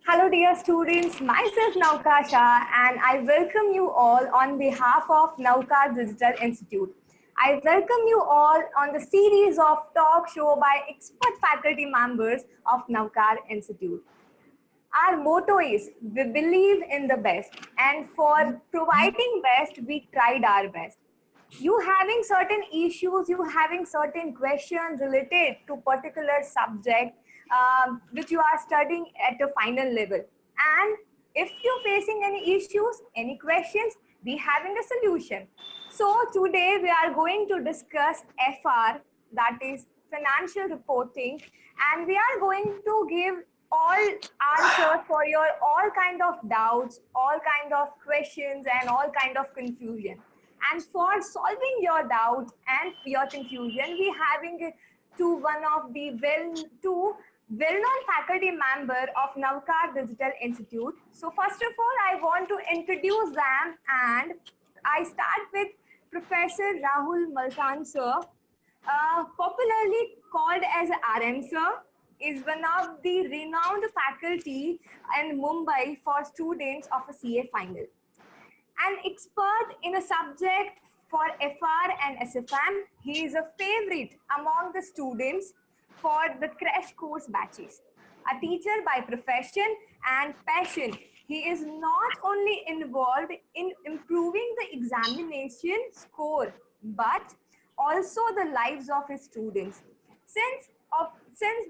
Hello dear students, myself Naukasha and I welcome you all on behalf of Naukar Digital Institute. I welcome you all on the series of talk show by expert faculty members of Naukar Institute. Our motto is, we believe in the best, and for providing best, we tried our best. You having certain issues, you having certain questions related to particular subject which you are studying at the final level. And if you're facing any issues, any questions, we having a solution. So today we are going to discuss FR, that is financial reporting, and we are going to give all answers for your all kind of doubts, all kind of questions and all kind of confusion. And for solving your doubt and your confusion, we having to one of the well-known faculty member of Navkar Digital Institute. So first of all, I want to introduce them, and I start with Professor Rahul Malkan sir, popularly called as RM sir, is one of the renowned faculty in Mumbai for students of a CA final. An expert in a subject for FR and SFM, he is a favorite among the students for the crash course batches. A teacher by profession and passion, he is not only involved in improving the examination score, but also the lives of his students. Since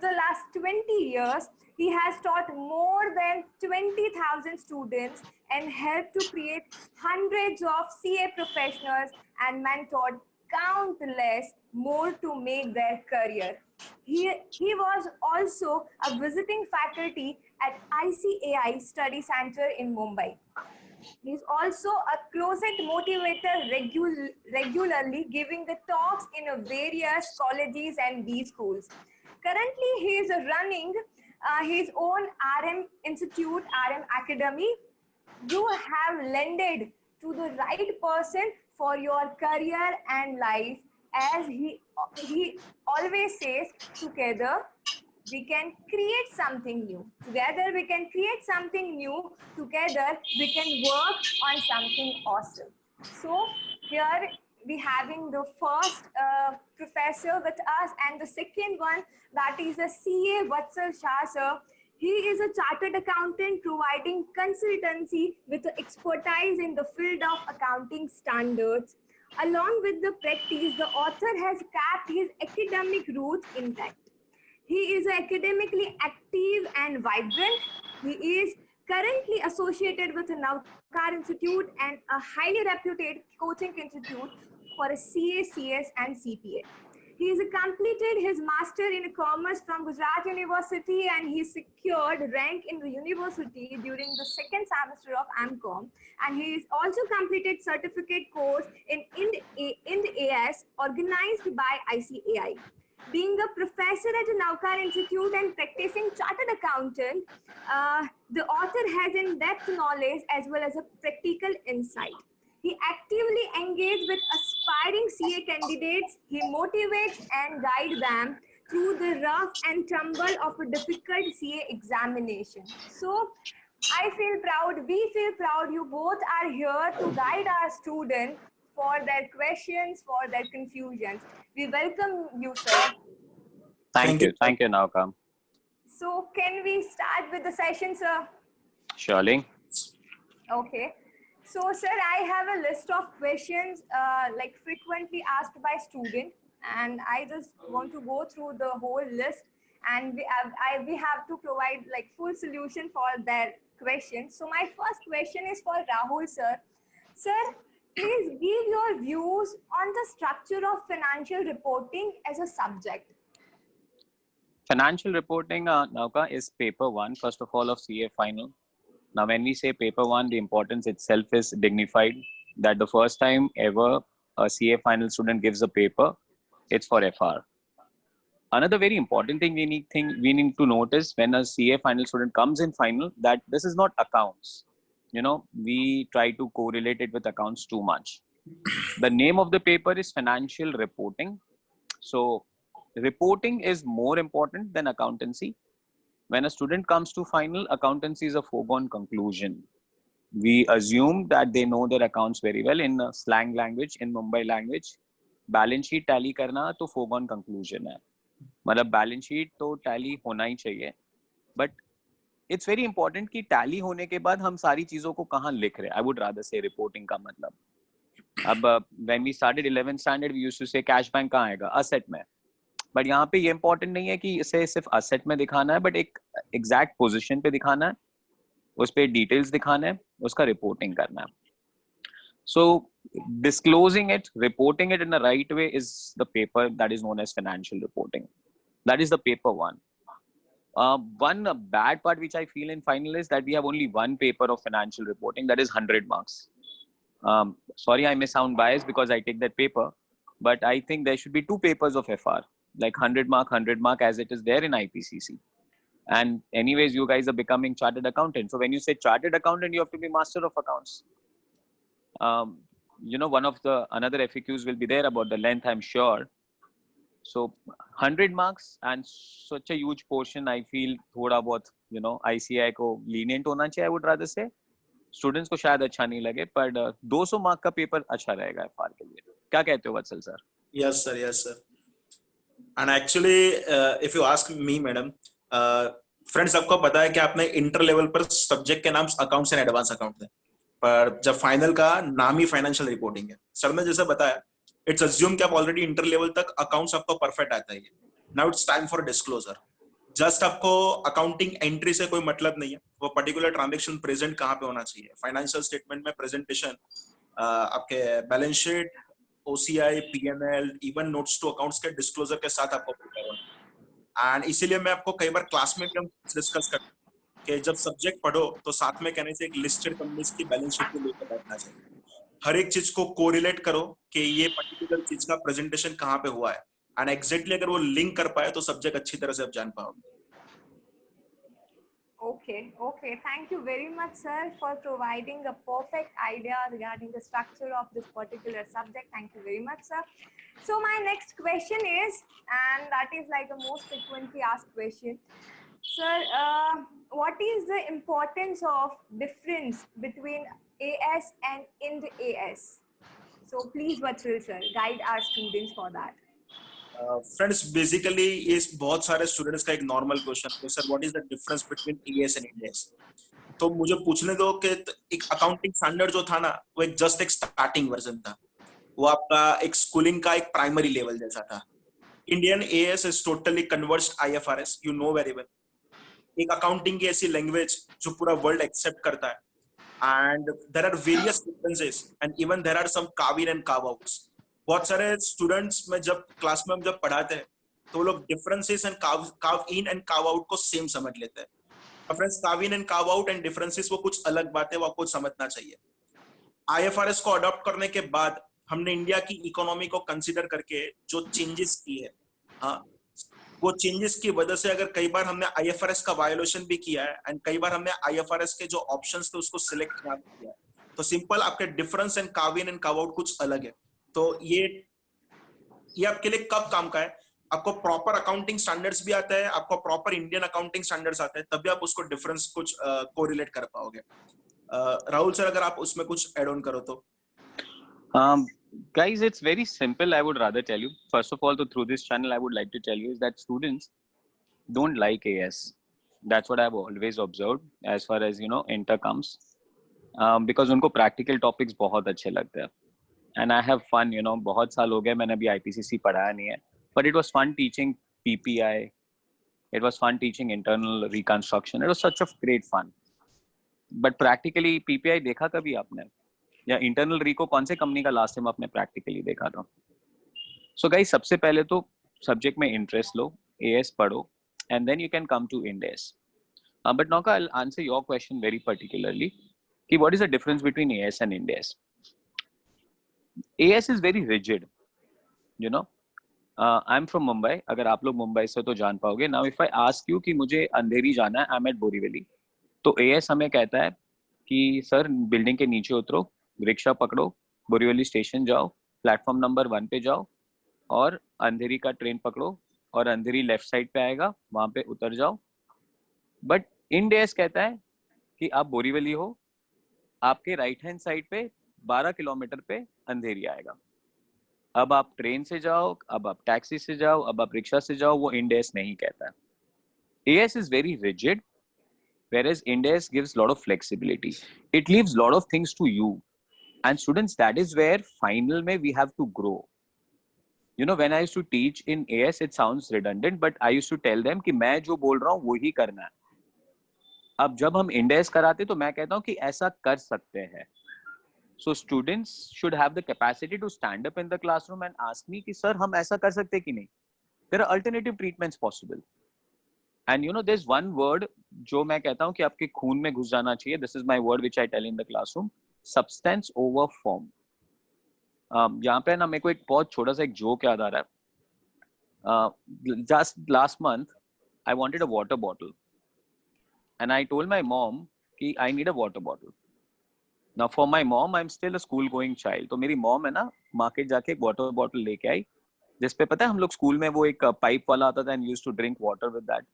the last 20 years, he has taught more than 20,000 students and helped to create hundreds of CA professionals and mentored countless more to make their career. He was also a visiting faculty at ICAI Study Center in Mumbai. He's also a closet motivator, regularly giving the talks in a various colleges and B schools. Currently, he is running his own RM Institute, RM Academy. You have landed to the right person for your career and life, as he always says, together we can create something new. Together we can create something new. Together we can work on something awesome. So here we having the first professor with us, and the second one, that is a CA Vatsal Shah sir. He is a chartered accountant providing consultancy with expertise in the field of accounting standards. Along with the practice, the author has kept his academic roots intact. He is academically active and vibrant. He is currently associated with the Navkar Institute and a highly reputed coaching institute for a CA, CS, and CPA. He has completed his master in commerce from Gujarat University, and he secured rank in the university during the second semester of MCOM. And he has also completed certificate course in Ind AS organized by ICAI. Being a professor at a Navkar Institute and practicing chartered accountant, the author has in-depth knowledge as well as a practical insight. He actively engages with aspiring CA candidates. He motivates and guides them through the rough and tumble of a difficult CA examination. So I feel proud, we feel proud you both are here to guide our students for their questions, for their confusions. We welcome you, sir. Thank you, Naukam. So can we start with the session, sir? Surely. Okay. So, sir, I have a list of questions like frequently asked by students, and I just want to go through the whole list, and we have to provide like full solution for their questions. So my first question is for Rahul, sir. Sir, please give your views on the structure of financial reporting as a subject. Financial reporting, Nauka, is paper one, first of all, of CA final. Now, when we say paper one, the importance itself is dignified, that the first time ever a CA final student gives a paper, it's for FR. Another very important thing we need to notice when a CA final student comes in final, that this is not accounts. You know, we try to correlate it with accounts too much. The name of the paper is financial reporting. So reporting is more important than accountancy. when a student comes to final, accountancy is a foregone conclusion. We assume that they know their accounts very well. In slang language, in Mumbai language, balance sheet tally करना तो foregone conclusion है. मतलब balance sheet तो tally होना ही चाहिए. But it's very important कि tally होने के बाद हम सारी चीजों को कहाँ लिख रहे हैं. I would rather say reporting का मतलब. अब when we started 11th standard, we used to say cash bank कहाँ आएगा? Asset में. But यहाँ पे ये important नहीं है कि इसे सिर्फ asset में दिखाना है, but एक exact position पे दिखाना है, उस पे details दिखाना है, उसका reporting करना है. So disclosing it, reporting it in the right way is the paper that is known as financial reporting. That is the paper one. One bad part which I feel in final is that we have only one paper of financial reporting, that is 100 marks. Sorry, I may sound biased because I take that paper, but I think there should be two papers of FR, like 100 mark as it is there in IPCC. And anyways, you guys are becoming chartered accountant. So when you say chartered accountant, you have to be master of accounts. One of the another FAQs will be there about the length, I'm sure. So 100 marks and such a huge portion, I feel thoda bahut, ICI को lenient होना चाहिए, I would rather say. Students को शायद अच्छा नहीं लगे, पर 200 mark का पेपर अच्छा रहेगा FR के लिए. क्या कहते हो Vatsal sir? Yes sir. And actually, if you ask me, madam, friends, आपको पता है कि आपने इंटर लेवल पर सब्जेक्ट के नाम अकाउंट्स एंड एडवांस अकाउंट है, पर जब फाइनल का नाम ही फाइनेंशियल रिपोर्टिंग है. सर ने जैसे बताया, इट्स अज्यूम कि आप ऑलरेडी इंटर लेवल तक अकाउंट्स आपको परफेक्ट आता है. Now it's time for disclosure. Just आपको अकाउंटिंग एंट्री से कोई मतलब नहीं है, वो पर्टिकुलर ट्रांजैक्शन प्रेजेंट कहाँ पे होना चाहिए. फाइनेंशियल स्टेटमेंट में प्रेजेंटेशन, आपके balance sheet, OCI, PNL, even notes to accounts के डिस्क्लोजर के साथ आपको प्रिपेयर होना. एंड इसीलिए मैं आपको कई बार क्लास में भी हम डिस्कस करते हैं कि जब सब्जेक्ट पढ़ो तो साथ में कहने से एक लिस्टेड कंपनीज की बैलेंस शीट को लेकर बैठना चाहिए. हर एक चीज को कोरिलेट करो कि ये पर्टिकुलर चीज का प्रेजेंटेशन कहाँ पे हुआ है, एंड एग्जैक्टली अगर वो लिंक कर पाए तो सब्जेक्ट अच्छी तरह से आप जान पाओगे. Okay. Thank you very much, sir, for providing a perfect idea regarding the structure of this particular subject. Thank you very much, sir. So my next question is, and that is like the most frequently asked question, sir, what is the importance of difference between AS and Ind AS? So please, Vatsal sir, guide our students for that. Friends, basically ये बहुत सारे students का एक normal question है, sir what is the difference between AS and Ind AS. तो मुझे पूछने दो कि एक अकाउंटिंग स्टैंडर्ड जो था ना, वो एक जस्ट एक स्टार्टिंग वर्जन था. वो आपका एक स्कूलिंग का एक प्राइमरी लेवल जैसा था. Indian AS is totally converged IFRS, you know very well. एक अकाउंटिंग की ऐसी लैंग्वेज जो पूरा वर्ल्ड एक्सेप्ट करता है, and there are various differences and even there are some carve in and carve outs. बहुत सारे स्टूडेंट्स में जब क्लास में हम जब पढ़ाते हैं तो वो लोग differences and curve in and carve out को सेम समझ लेते हैं. Friends, curve in and carve out and differences वो कुछ अलग बातें, वो आपको समझना चाहिए. IFRS को अडॉप्ट करने के बाद हमने इंडिया की इकोनॉमी को कंसीडर करके जो चेंजेस किए हैं, हाँ, वो चेंजेस की वजह से अगर कई बार हमने IFRS का वायोलेशन भी किया है एंड कई बार हमने IFRS के जो ऑप्शंस थे उसको सिलेक्ट किया है, तो सिंपल आपके difference and curve in and carve out कुछ अलग है. तो ये आपके लिए कब काम का है, आपको प्रॉपर अकाउंटिंग स्टैंडर्ड्स भी आता है, आपको प्रॉपर इंडियन अकाउंटिंग स्टैंडर्ड्स आते हैं, तभी आप उसको डिफरेंस कुछ कोरिलेट कर पाओगे. राहुल सर, अगर आप उसमें कुछ ऐड ऑन करो तो. Guys, it's very simple. I would rather tell you. First of all, through this channel, I would like to tell you is that students don't like AS. That's what I've always observed as far as inter comes, because उनको practical topics बहुत अच्छे लगते हैं. And I have fun, बहुत साल हो गए मैंने अभी IPCC पढ़ाया नहीं है, but it was fun teaching PPI. It was fun teaching internal reconstruction. It was such a great fun. But practically PPI देखा कभी आपने, या इंटरनल री को कौन से कंपनी का लास्ट टाइम आपने प्रैक्टिकली देखा था? सो गाइस, सबसे पहले तो सब्जेक्ट में इंटरेस्ट लो, AS पढ़ो, and then you can come to Ind AS. But Nauka, I'll answer your question very particularly कि what is the difference between AS and Ind AS? AS is very rigid, I'm from Mumbai. अगर आप लोग मुंबई से तो जान पाओगे. Now if I ask you कि मुझे अंधेरी जाना है, I'm at बोरीवली, तो AS हमें कहता है कि सर बिल्डिंग के नीचे उतरो, रिक्शा पकड़ो, बोरीवली स्टेशन जाओ, प्लेटफॉर्म नंबर 1 पे जाओ और अंधेरी का ट्रेन पकड़ो और अंधेरी लेफ्ट साइड पे आएगा, वहां पे उतर जाओ बट इंड एस कहता है कि आप बोरीवली हो, आपके राइट हैंड साइड पे 12 किलोमीटर पे अंधेरी आएगा। अब आप ट्रेन से जाओ, अब आप टैक्सी से जाओ, अब आप रिक्शा से जाओ, वो इंड एस नहीं कहता है। AS is very rigid, whereas INDES gives a lot of flexibility. It leaves a lot of things to you. And students, that is where final mein we have to grow. You know, when I used to teach in AS, it sounds redundant, but I used to tell them कि मैं जो बोल रहा हूँ वही करना है। अब जब हम INDES कराते तो मैं कहता हूँ कि ऐसा कर सकते हैं। So students should have the capacity to stand up in the classroom and ask me कि sir हम ऐसा कर सकते कि नहीं? There are alternative treatments possible. And you know, there's one word जो मैं कहता हूँ कि आपके खून में घुस जाना चाहिए. This is my word which I tell in the classroom. Substance over form. यहाँ पे ना मेरे को एक बहुत छोटा सा एक जोक याद आ रहा है. Just last month, I wanted a water bottle, and I told my mom कि I need a water bottle. Now for my mom, I'm still a school-going child. तो मेरी mom है ना मार्केट जाके एक water bottle लेके आई, जिसपे पता है हम लोग स्कूल में वो एक पाइप वाला आता था and used to drink water with that.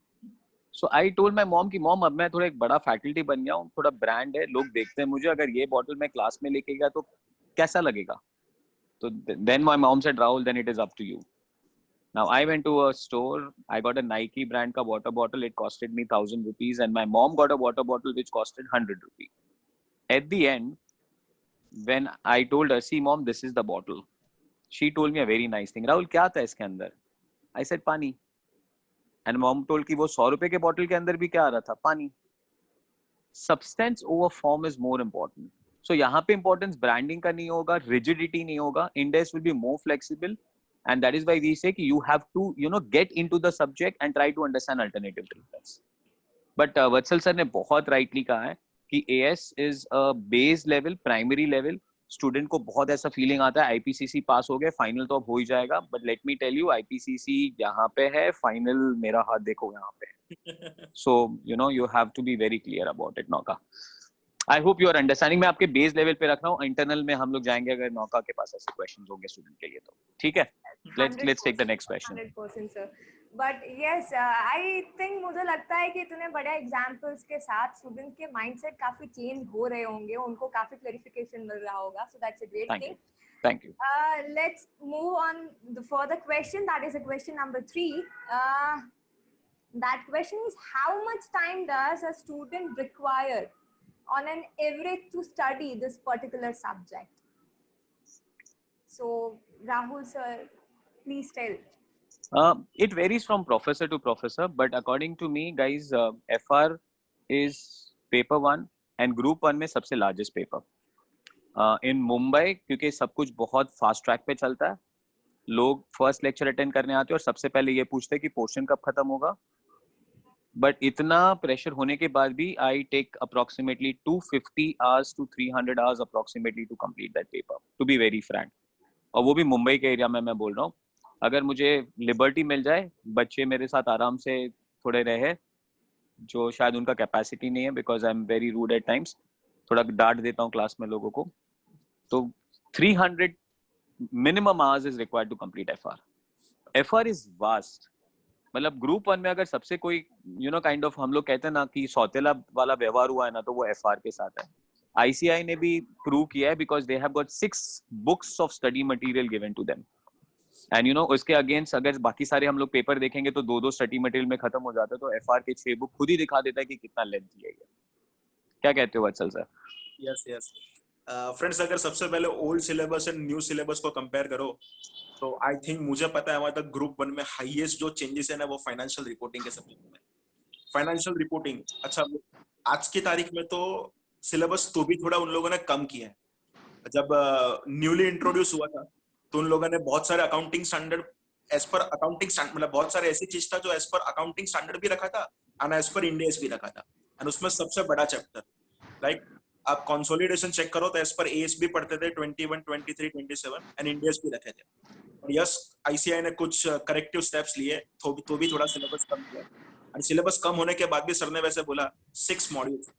So I told my mom कि mom अब मैं थोड़ा एक बड़ा फैकल्टी बन गया हूँ, थोड़ा ब्रांड है, लोग देखते हैं मुझे, अगर ये बॉटल मैं क्लास में लेके गया तो कैसा लगेगा? तो then my mom said, Rahul, then it is up to you. Now I went to a store, I got a Nike brand का water bottle, it costed me 1,000 rupees, and my mom got a water bottle which costed 100 rupees. At the end, when I told her, see mom, this is the bottle, she told me a very nice thing. Rahul, क्या था इसके अंदर? I said पानी. And mom told कि वो 100 रुपए के bottle के अंदर भी क्या आ रहा था? पानी. Substance over form is more important. So यहाँ पे importance branding का नहीं होगा, rigidity नहीं होगा. INDES will be more flexible, and that is why we say कि you have to, you know, get into the subject and try to understand alternative treatments. But Vatsal sir ने बहुत rightly कहा है कि AS is a base level, primary level. Student को बहुत ऐसा feeling आता है IPCC पास हो गए, फाइनल तो अब हो ही जाएगा, but let me tell you IPCC यहाँ पे है, फाइनल मेरा हाथ देखो यहाँ पे. So you know you have to be very clear about it. नौका, I hope you are understanding. मैं आपके बेस लेवल पे रख रहा हूँ, इंटरनल में हम लोग जाएंगे अगर नौका के पास ऐसे क्वेश्चंस होंगे स्टूडेंट के लिए तो. ठीक है, let's take the next question. 100% sir. But yes, I think मुझे लगता है कि इतने बड़े एग्जांपल्स के साथ स्टूडेंट के माइंडसेट काफी चेंज हो रहे होंगे, उनको काफी क्लैरिफिकेशन मिल रहा होगा. So that's a great thing. Thank you. Let's move on the further question. That is a question number 3. That question is, how much time does a student require on an average to study this particular subject? So Rahul sir, please tell. It varies from professor to professor, but according to me, guys, FR is paper 1 and group 1 में सबसे largest paper. In Mumbai, क्योंकि सब कुछ बहुत fast track पे चलता है, लोग first lecture attend करने आते हैं और सबसे पहले ये पूछते हैं कि portion कब खत्म होगा. But इतना pressure होने के बाद भी I take approximately 250 hours to 300 hours approximately to complete that paper, to be very frank. और वो भी मुंबई के एरिया में मैं बोल रहा हूँ. अगर मुझे लिबर्टी मिल जाए, बच्चे मेरे साथ आराम से थोड़े रहे, जो शायद उनका कैपेसिटी नहीं है, because I am very rude at times, थोड़ा डांट देता हूँ क्लास में लोगों को, तो 300 minimum hours is required to complete FR. FR is vast. मतलब ग्रुप 1 में अगर सबसे कोई यू नो काइंड ऑफ हम लोग कहते हैं ना कि सौतेला वाला व्यवहार हुआ है ना, तो वो FR के साथ है. ICI ने भी प्रूव किया है, because they have got 6 books of study material given to them. And you know उसके अगेंस्ट अगर बाकी सारे हम लोग पेपर देखेंगे तो 2-2 स्टडी मटेरियल में खत्म हो जाता है, तो FR के 6 बुक खुद ही दिखा देता है कि कितना लेंथी है ये. क्या कहते हो Vatsal sir? Yes yes. Friends, अगर सबसे पहले old syllabus and new syllabus को कंपेयर करो तो आई थिंक मुझे पता है हमारे तक ग्रुप 1 में हाईएस्ट जो चेंजेस है ना वो फाइनेंशियल रिपोर्टिंग के सब्जेक्ट में. फाइनेंशियल रिपोर्टिंग, अच्छा आज की तारीख में तो सिलेबस तो भी थोड़ा उन लोगों ने कम किया है. जब न्यूली इंट्रोड्यूस हुआ था तो उन लोगों ने बहुत सारे accounting standard as per accounting मतलब बहुत सारे ऐसी चीज था जो एज पर अकाउंटिंग स्टैंडर्ड भी रखा था और एज पर इंडियस भी रखा था. एंड उसमें सबसे बड़ा चैप्टर लाइक आप कंसोलिडेशन चेक करो तो एज पर एएस भी पढ़ते थे 21, 23, 27 एंड इंडियस भी रखे थे. और यस, आईसीआई ने कुछ करेक्टिव स्टेप्स लिए तो भी थोड़ा सिलेबस कम किया. एंड सिलेबस कम होने के बाद भी सर ने वैसे बोला 6 मॉड्यूल्स,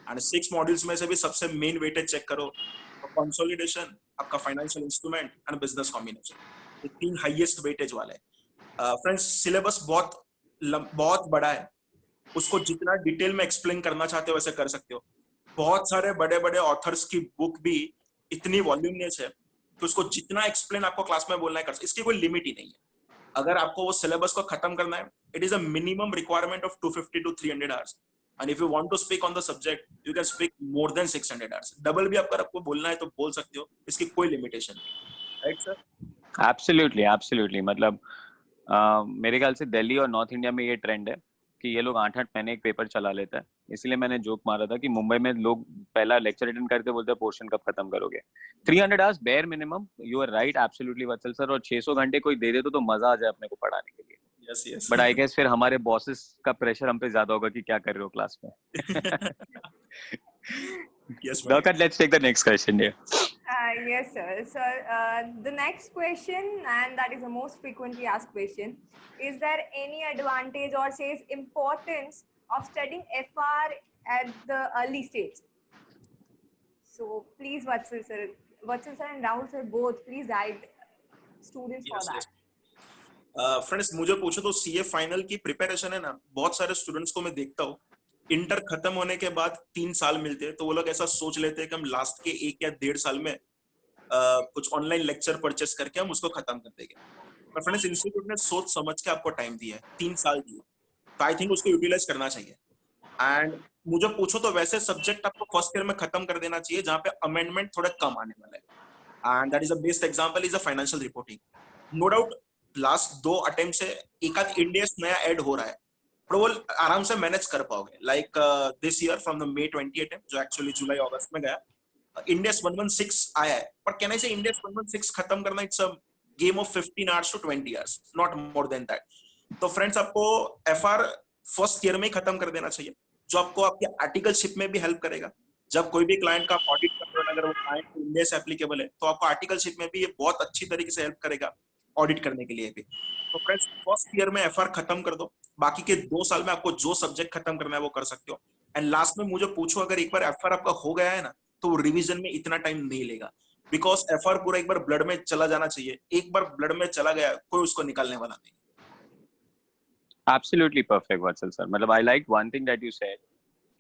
एंड 6 मॉड्यूल्स में से भी सबसे मेन वेटेज चेक करो तो कंसोलिडेशन, आपका financial instrument and business combination, ये 3 हाईएस्ट वेटेज वाले. फ्रेंड्स, सिलेबस बहुत बड़ा है. उसको जितना डिटेल में एक्सप्लेन करना चाहते हो वैसे कर सकते हो। बहुत सारे बड़े बड़े ऑथर्स की बुक भी इतनी वॉल्यूमियस है कि उसको जितना एक्सप्लेन आपको क्लास में बोलना है कर, इसकी कोई लिमिट ही नहीं है। अगर आपको वो सिलेबस को खत्म करना है, it is a minimum requirement of 250 to 300 hours, and if you want to speak on the subject you can speak more than 600 hours. Double भी अगर आपको बोलना है तो बोल सकते हो, इसकी कोई लिमिटेशन नहीं, राइट सर? Absolutely absolutely. मतलब मेरे ख्याल से दिल्ली और नॉर्थ इंडिया में ये ट्रेंड है कि ये लोग 8-8 महीने एक पेपर चला लेता है। इसलिए मैंने जोक मारा था कि मुंबई में लोग पहला लेक्चर अटेंड करते बोलते हैं पोर्शन कब खत्म करोगे। 300 hours bare minimum, you are right absolutely Vatsal sir. और 600 घंटे कोई दे दे तो मजा आ जाए अपने को पढ़ाने के लिए। Yes yes. But I guess फिर हमारे बॉसेस का प्रेशर हम पे ज्यादा होगा कि क्या कर रहे हो क्लास में। यस भाई। Naukat, let's take the next question here. Yes, sir. Sir, the next question, and that is the most frequently asked question, is there any advantage or says importance of studying FR at the early stage? So please, Vatsal sir and Rahul sir both, please guide students for yes that. Yes. Friends मुझे पूछो तो CA final की preparation है ना, बहुत सारे students को मैं देखता हूँ इंटर खत्म होने के बाद 3 साल मिलते हैं तो वो लोग ऐसा सोच लेते हैं कि हम लास्ट के 1 या 1.5 साल में कुछ ऑनलाइन लेक्चर परचेस करके हम उसको खत्म कर देंगे। पर फ्रेंड्स इंस्टीट्यूट ने सोच समझ के आपको टाइम दिया है, 3 साल दिए, तो आई थिंक उसको यूटिलाइज करना चाहिए। एंड मुझे पूछो तो वैसे सब्जेक्ट आपको फर्स्ट ईयर में खत्म कर देना चाहिए जहाँ पे अमेंडमेंट थोड़ा कम आने वाला है, and that is the best example is a financial reporting. No doubt last 2 attempt से एक आध इंडेस नया ऐड हो रहा है, पर वो आराम से मैनेज कर पाओगे। Like this year from the May 20 attempt जो एक्चुअली जुलाई अगस्त में गया, इंडेस 116 आया है, पर कहना से इंडेस 116 खत्म करना it's a game of 15 hours to 20 hours, not more than that. तो फ्रेंड्स आपको एफआर फर्स्ट ईयर में ही खत्म कर देना चाहिए, जो आपको आपके आर्टिकलशिप में भी हेल्प करेगा। जब कोई भी क्लाइंट का ऑडिट कर रहे हो, अगर वो क्लाइंट इंडिया से एप्लीकेबल है तो आपको आर्टिकलशिप में भी ये बहुत अच्छी तरीके से हेल्प करेगा ऑडिट करने के लिए भी। तो फ्रेंड्स फर्स्ट ईयर में एफआर खत्म कर दो, बाकी के 2 साल में आपको जो सब्जेक्ट खत्म करना है वो कर सकते हो। एंड लास्ट में मुझे पूछो, अगर एक बार एफआर आपका हो गया है ना तो रिवीजन में इतना टाइम नहीं लेगा, बिकॉज एफआर पूरा एक बार ब्लड में चला जाना चाहिए। एक बार ब्लड में चला गया कोई उसको निकालने वाला नहीं। Absolutely perfect, Vatsal sir. मतलब I liked one thing that you said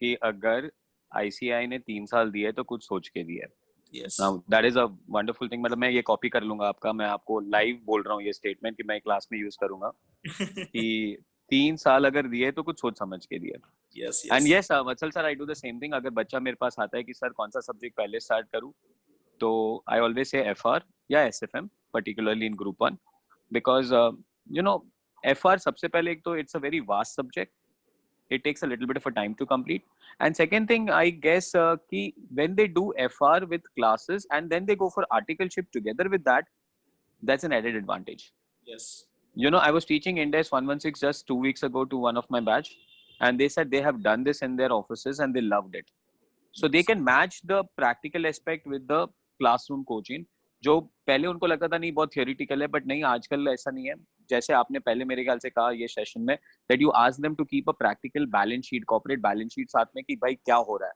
कि अगर ICAI ने 3 साल दिए तो कुछ सोच के दिया है। Yes. Now that is a wonderful thing. मतलब मैं ये कॉपी कर लूंगा आपका, मैं आपको लाइव बोल रहा हूँ ये स्टेटमेंट कि मैं क्लास में यूज करूंगा कि 3 साल अगर दिए तो कुछ सोच समझ के दिए। Yes, yes. And yes Vatsal sir, I do the same thing. अगर बच्चा मेरे पास आता है कि सर कौन सा सब्जेक्ट पहले स्टार्ट करूं, तो आई ऑलवेज से एफआर या SFM, particularly in group 1, because you know FR सबसे पहले एक तो it's a very vast subject, it takes a little bit of a time to complete. And second thing, I guess ki when they do FR with classes and then they go for articleship together with that, that's an added advantage. Yes. You know, I was teaching Indes 116 just 2 weeks ago to one of my batch, and they said they have done this in their offices and they loved it. So they can match the practical aspect with the classroom coaching. जो पहले उनको लगता था नहीं बहुत theoretical है, but नहीं आजकल ऐसा नहीं है। जैसे आपने पहले मेरे ख्याल से कहा ये सेशन में that you ask them to keep a practical balance sheet, corporate balance sheet साथ में कि भाई क्या हो रहा है।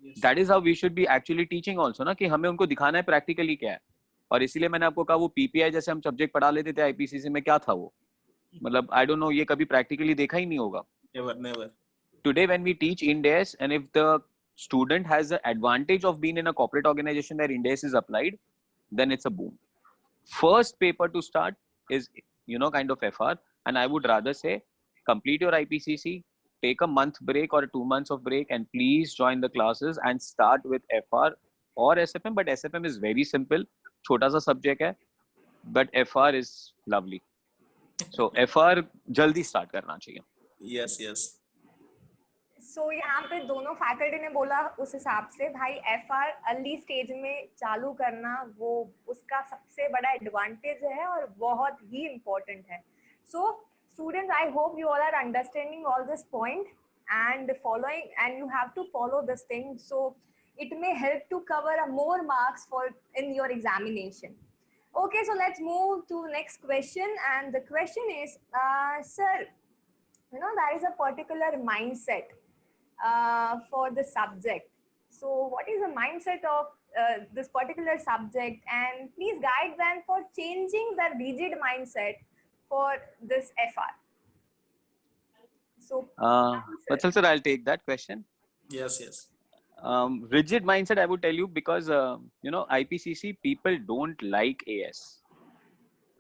Yes. That is how we should be actually teaching also ना, कि हमें उनको दिखाना है प्रैक्टिकली क्या है। और इसीलिए मैंने आपको कहा वो पीपीआई जैसे हम सब्जेक्ट पढ़ा लेते थे आईपीसीसी में, क्या था वो, मतलब आई डोंट नो, ये कभी प्रैक्टिकली देखा ही नहीं होगा। Never, never. Today when we teach Ind AS, and if the student has the advantage of being in a corporate organization where Ind AS is applied, then it's a boom. First paper to start is, you know, kind of FR, and I would rather say complete your IPCC, take a month break or 2 months of break, and please join the classes and start with FR or SFM. But SFM is very simple, छोटा सा subject है, but FR is lovely. So FR जल्दी start करना चाहिए. Yes, yes. सो यहाँ पे दोनों faculty ने बोला उस हिसाब से भाई एफआर अर्ली स्टेज में चालू करना वो उसका सबसे बड़ा एडवांटेज है और बहुत ही इम्पोर्टेंट है। So students, I hope you all are understanding all this point and following, and you have to follow this thing, so it may help to cover more marks for in your examination. Okay, so let's move to next question, and the question is, sir, you know, there is a particular mindset for the subject. So what is the mindset of this particular subject, and please guide them for changing the rigid mindset for this FR. So, Vatsal sir, I'll take that question. Yes, yes. Rigid mindset, I would tell you, because IPCC people don't like AS.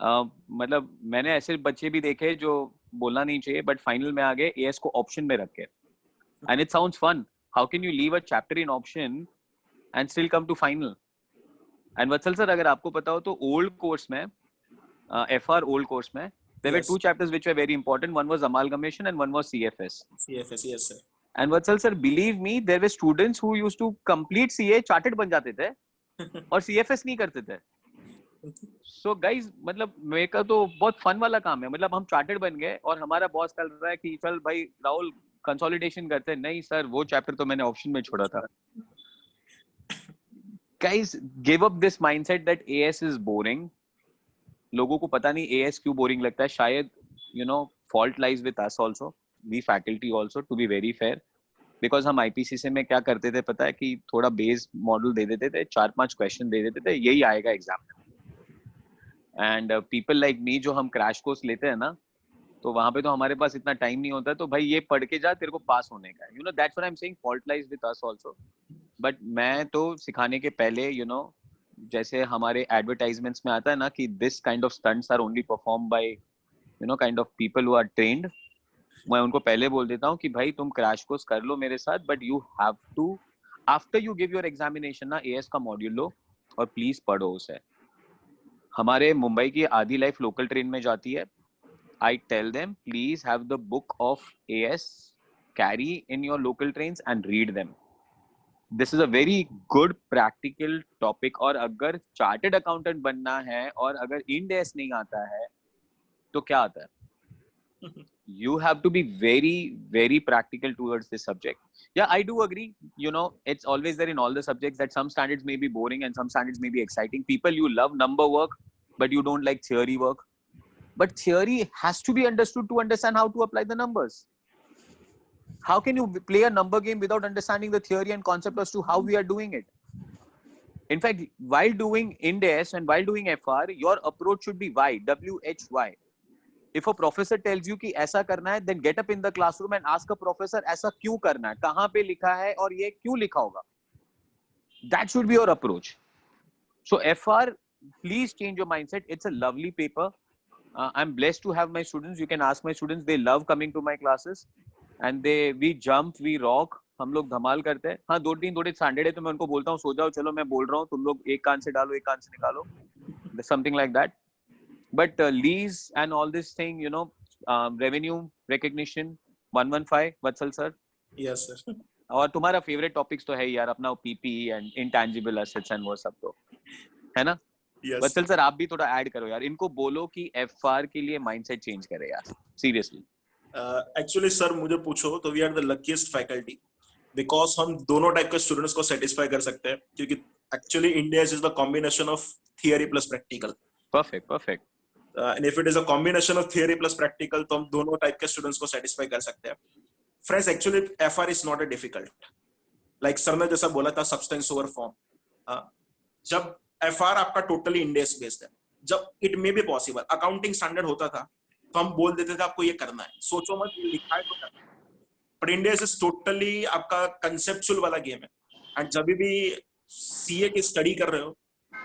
मतलब मैंने ऐसे बच्चे भी देखे जो बोलना नहीं चाहिए बट फाइनल में आ गए AS को ऑप्शन में रख के, and it sounds fun. How can you leave a chapter in option and still come to final? And Vatsal sir, अगर आपको पता हो तो ओल्ड कोर्स में, FR old course में, there were Yes. 2 chapters which were very important. One was amalgamation and one was CFS. CFS, yes sir. And Vatsal sir, believe me, there were students who used to complete CA, chartered बन जाते थे और CFS नहीं करते थे. So guys, मतलब मेरे का तो बहुत फन वाला काम है. मतलब हम चार्टेड बन गए और हमारा बॉस कह रहा है कि चल भाई राहुल कंसोलिडेशन करते हैं. नहीं सर, वो चैप्टर तो मैंने ऑप्शन में छोड़ा था. Guys, give up this mindset that AS is boring. लोगों को पता नहीं AS क्यों बोरिंग लगता है. शायद fault lies with us also, we faculty also, to be very fair, because हम IPCC में क्या करते थे पता है कि थोड़ा बेस मॉडल दे देते थे, 4-5 क्वेश्चन दे देते थे, यही आएगा एग्जाम में. एंड पीपल लाइक मी जो हम क्रैश कोर्स लेते हैं ना, तो वहां पे तो हमारे पास इतना टाइम नहीं होता, तो भाई ये पढ़ के जा, तेरे को पास होने का है. That's what I am saying, fault lies with us also. But मैं तो सिखाने के पहले जैसे हमारे एडवर्टाइजमेंट्स में आता है ना कि this kind of stunts are only perform by kind of people who are trained, मैं उनको पहले बोल देता हूँ कि भाई तुम क्रैश कोर्स कर लो मेरे साथ, but you have to after you give your examination ना AS का मॉड्यूल लो और प्लीज पढ़ो उसे. हमारे मुंबई की आधी लाइफ लोकल ट्रेन में जाती है. I tell them please have the book of AS carry in your local trains and read them. This is a very good practical topic. और अगर चार्टर्ड अकाउंटेंट बनना है और अगर इंड AS नहीं आता है तो क्या आता है? You have to be very, very practical towards this subject. Yeah, I do agree. It's always there in all the subjects that some standards may be boring and some standards may be exciting. People, you love number work, but you don't like theory work. But theory has to be understood to understand how to apply the numbers. How can you play a number game without understanding the theory and concept as to how we are doing it? In fact, while doing Ind AS and while doing FR, your approach should be why, WHY. If a professor tells you कि ऐसा करना है, then get up in the classroom and ask a professor ऐसा क्यों करना है, कहाँ पे लिखा है और ये क्यों लिखा होगा. That should be your approach. So FR, please change your mindset. It's a lovely paper. I'm blessed to have my students. You can ask my students. They love coming to my classes. And we jump, we rock. हम लोग धमाल करते हैं. हाँ, 2-3 थोड़े standard है तो मैं उनको बोलता हूँ सो जाओ, चलो मैं बोल रहा हूँ, तुम लोग एक कान से डालो एक कान से निकालो. Something like that. But lease and all this thing, revenue recognition 115, Vatsal sir. Yes sir. और तुम्हारा फेवरेट टॉपिक्स तो है यार अपना PPE and intangible assets and वो सब, तो है ना? Yes. वत्सल सर आप भी थोड़ा ऐड करो यार, इनको बोलो कि FR के लिए माइंडसेट चेंज करे यार, सीरियसली. एक्चुअली सर मुझे पूछो तो we are the luckiest faculty because हम दोनों टाइप के स्टूडेंट्स को सेटिस्फाई कर सकते हैं, क्योंकि actually India is the combination of theory plus practical. Perfect. And if it is a combination of theory plus practical, तो हम दोनों टाइप के स्टूडेंट्स को सेटिस्फाई कर सकते हैं. Friends, actually FR is not a difficult. Like sir ने जैसा बोला था सब्सटेंस ओवर फॉर्म, जब FR आपका टोटली इंडेक्स बेस्ड है, जब it may be possible accounting standard होता था तो हम बोल देते थे आपको ये करना है, सोचो मत, लिखा है तो करना है. बट इंडेक्स इज टोटली आपका कंसेप्चुअल वाला गेम है. एंड जब भी CA की स्टडी कर रहे हो,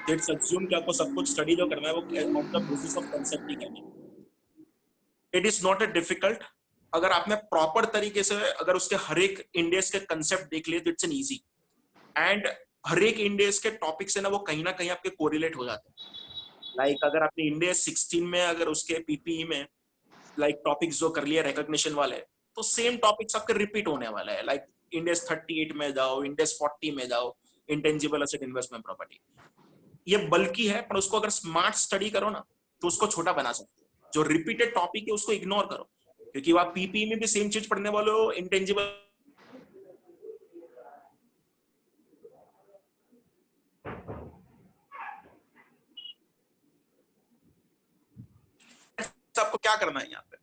Let's assume कि आपको सब कुछ स्टडी जो करना है वो on the basis of concept ही करना है. It is not a difficult. अगर आपने प्रॉपर तरीके से अगर उसके हर एक इंडेक्स के कंसेप्ट देख लिए तो इट्स एन इजी. एंड हर एक इंडेक्स के टॉपिक से ना वो कहीं ना कहीं आपके कोरिलेट हो जाते हैं. लाइक अगर आपने इंडेक्स 16 में अगर उसके PPE में लाइक टॉपिक्स जो कर लिए रिकॉग्निशन वाले, तो सेम टॉपिक्स आपके रिपीट होने वाले हैं. लाइक इंडेक्स 38 में जाओ, इंडेक्स 40 में जाओ, इंटेंजिबल एसेट इन्वेस्टमेंट प्रॉपर्टी. ये बल्कि है, पर उसको अगर स्मार्ट स्टडी करो ना तो उसको छोटा बना सकते हो. जो रिपीटेड टॉपिक है उसको इग्नोर करो, क्योंकि आप PPE में भी सेम चीज पढ़ने वाले हो. इंटेंजिबल आपको क्या करना है यहाँ पे,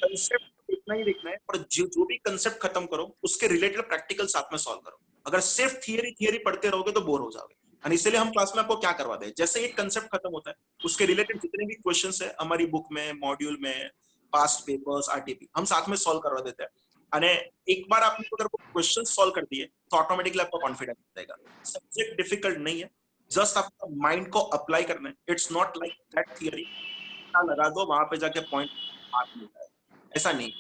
कंसेप्ट इतना ही देखना है, पर जो भी कंसेप्ट खत्म करो उसके रिलेटेड प्रैक्टिकल साथ में सॉल्व करो. अगर सिर्फ थियरी पढ़ते रहोगे तो बोर हो जाओगे. और इसलिए हम क्लास में आपको क्या करवा दें, जैसे एक कंसेप्ट खत्म होता है उसके रिलेटेड जितने भी क्वेश्चंस है हमारी बुक में, मॉड्यूल में, पास्ट पेपर्स, आरटीपी हम साथ में सॉल्व करवा देते हैं। અને एक बार आपने अगर क्वेश्चन सॉल्व कर दिए तो ऑटोमेटिकली आपका कॉन्फिडेंस रहेगा। सब्जेक्ट डिफिकल्ट नहीं है, जस्ट आपका माइंड को अप्लाई करना है। It's not like that theory लगा दो वहां पे जाके पॉइंट मार्क मिलता है, ऐसा नहीं।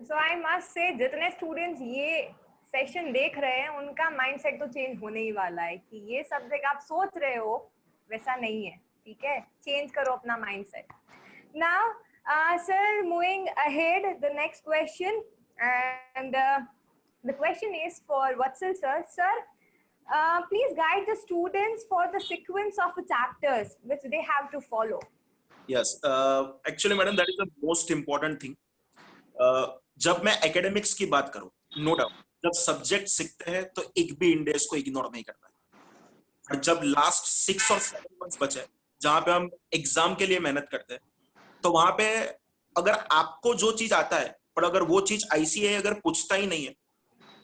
So I must say जितने स्टूडेंट्स ये सेशन देख रहे हैं उनका माइंडसेट तो चेंज होने ही वाला है कि ये सब्जेक्ट आप सोच रहे हो वैसा नहीं है, ठीक है? चेंज करो अपना mindset. Now sir, moving ahead, the next question, and the question is for Vatsal sir. Sir, please guide the students for the sequence of the chapters which they have to follow. Yes, actually madam, that is the most important thing. जब मैं academics की बात करूं, no doubt जब subject सीखते हैं तो एक भी इंडेक्स को इग्नोर नहीं करना है। और जब लास्ट 6 और 7 मंथ्स बचे जहां पे हम एग्जाम के लिए मेहनत करते हैं, तो वहां पे अगर आपको जो चीज आता है पर अगर वो चीज आईसीए अगर पूछता ही नहीं है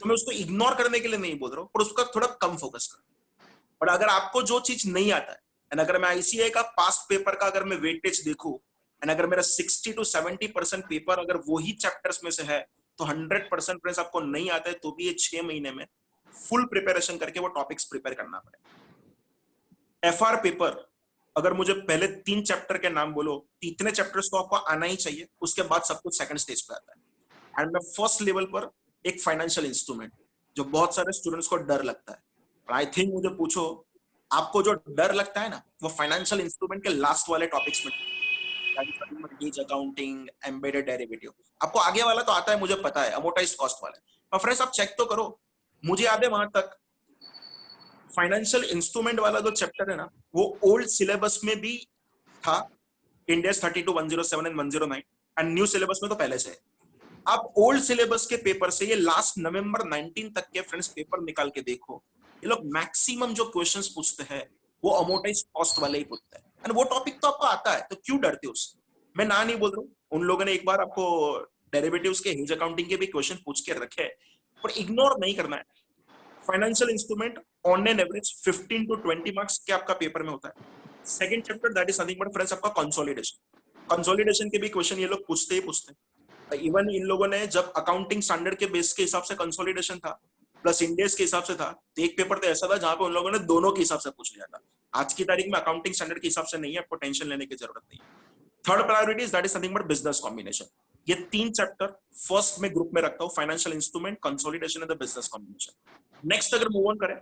तो मैं उसको इग्नोर करने के लिए नहीं बोल रहा हूँ, पर उसका थोड़ा कम फोकस करो। पर अगर आपको जो चीज नहीं आता है, एंड अगर मैं आईसीए का पास्ट पेपर का अगर मैं वेटेज देखूं, एंड अगर मेरा 60 to 70% पेपर अगर वही चैप्टर्स में से है, तो 100% फ्रेंड्स आपको नहीं आता है तो भी ये 6 महीने में फुल प्रिपरेशन करके वो टॉपिक्स प्रिपेयर करना पड़ेगा। एफआर पेपर अगर मुझे पहले 3 चैप्टर के नाम बोलो, इतने चैप्टर्स तो आपको आना ही चाहिए, उसके बाद सब कुछ सेकंड स्टेज पे आता है। एंड मैं फर्स्ट लेवल पर एक फाइनेंशियल इंस्ट्रूमेंट जो बहुत सारे स्टूडेंट्स को डर लगता है, आई थिंक मुझे पूछो आपको जो डर लगता है ना, वो फाइनेंशियल इंस्ट्रूमेंट के लास्ट वाले टॉपिक्स में, हेज अकाउंटिंग, एम्बेडेड डेरिवेटिव। आपको आगे वाला तो आता है, मुझे पता है, अमोर्टाइज्ड कॉस्ट वाला। पर फ्रेंड्स आप चेक तो करो, मुझे याद है वहां तक फाइनेंशियल इंस्ट्रूमेंट वाला जो चैप्टर है ना, वो ओल्ड सिलेबस में भी था, इंडेस 32, 107 एंड 109, एंड न्यू सिलेबस में तो पहले से है। आप ओल्ड सिलेबस के पेपर से ये लास्ट नवंबर 19 तक के फ्रेंड्स पेपर निकाल के देखो, ये लोग मैक्सिमम जो क्वेश्चंस पूछते हैं वो अमोर्टाइज्ड कॉस्ट वाले ही पूछते हैं, एंड वो टॉपिक तो आपको आता है, तो क्यों डरते हो उससे? मैं ना नहीं बोल रहा हूँ, उन लोगों ने एक बार आपको डेरिवेटिव्स के हेज अकाउंटिंग के भी क्वेश्चन पूछ के रखे, पर इग्नोर नहीं करना है। Financial instrument on an average 15 to 20 marks के आपका पेपर में होता है। Second chapter that is nothing but friends आपका कंसोलिडेशन के भी क्वेश्चन ये लोग पूछते ही पूछते हैं। इवन इन लोगों ने जब अकाउंटिंग स्टैंडर्ड के बेस के हिसाब से कंसोलिडेशन था प्लस इंडेस के हिसाब से था, तो एक पेपर तो ऐसा था जहां पे उन लोगों ने दोनों के हिसाब से पूछ लिया था। आज की तारीख में अकाउंटिंग स्टैंडर्ड के हिसाब से नहीं है, आपको टेंशन लेने की जरूरत नहीं है। Third priority that is nothing but business combination. ये 3 चैप्टर फर्स्ट में ग्रुप में रखता हूँ, financial instrument, consolidation and the business combination. Next अगर मूव ऑन करें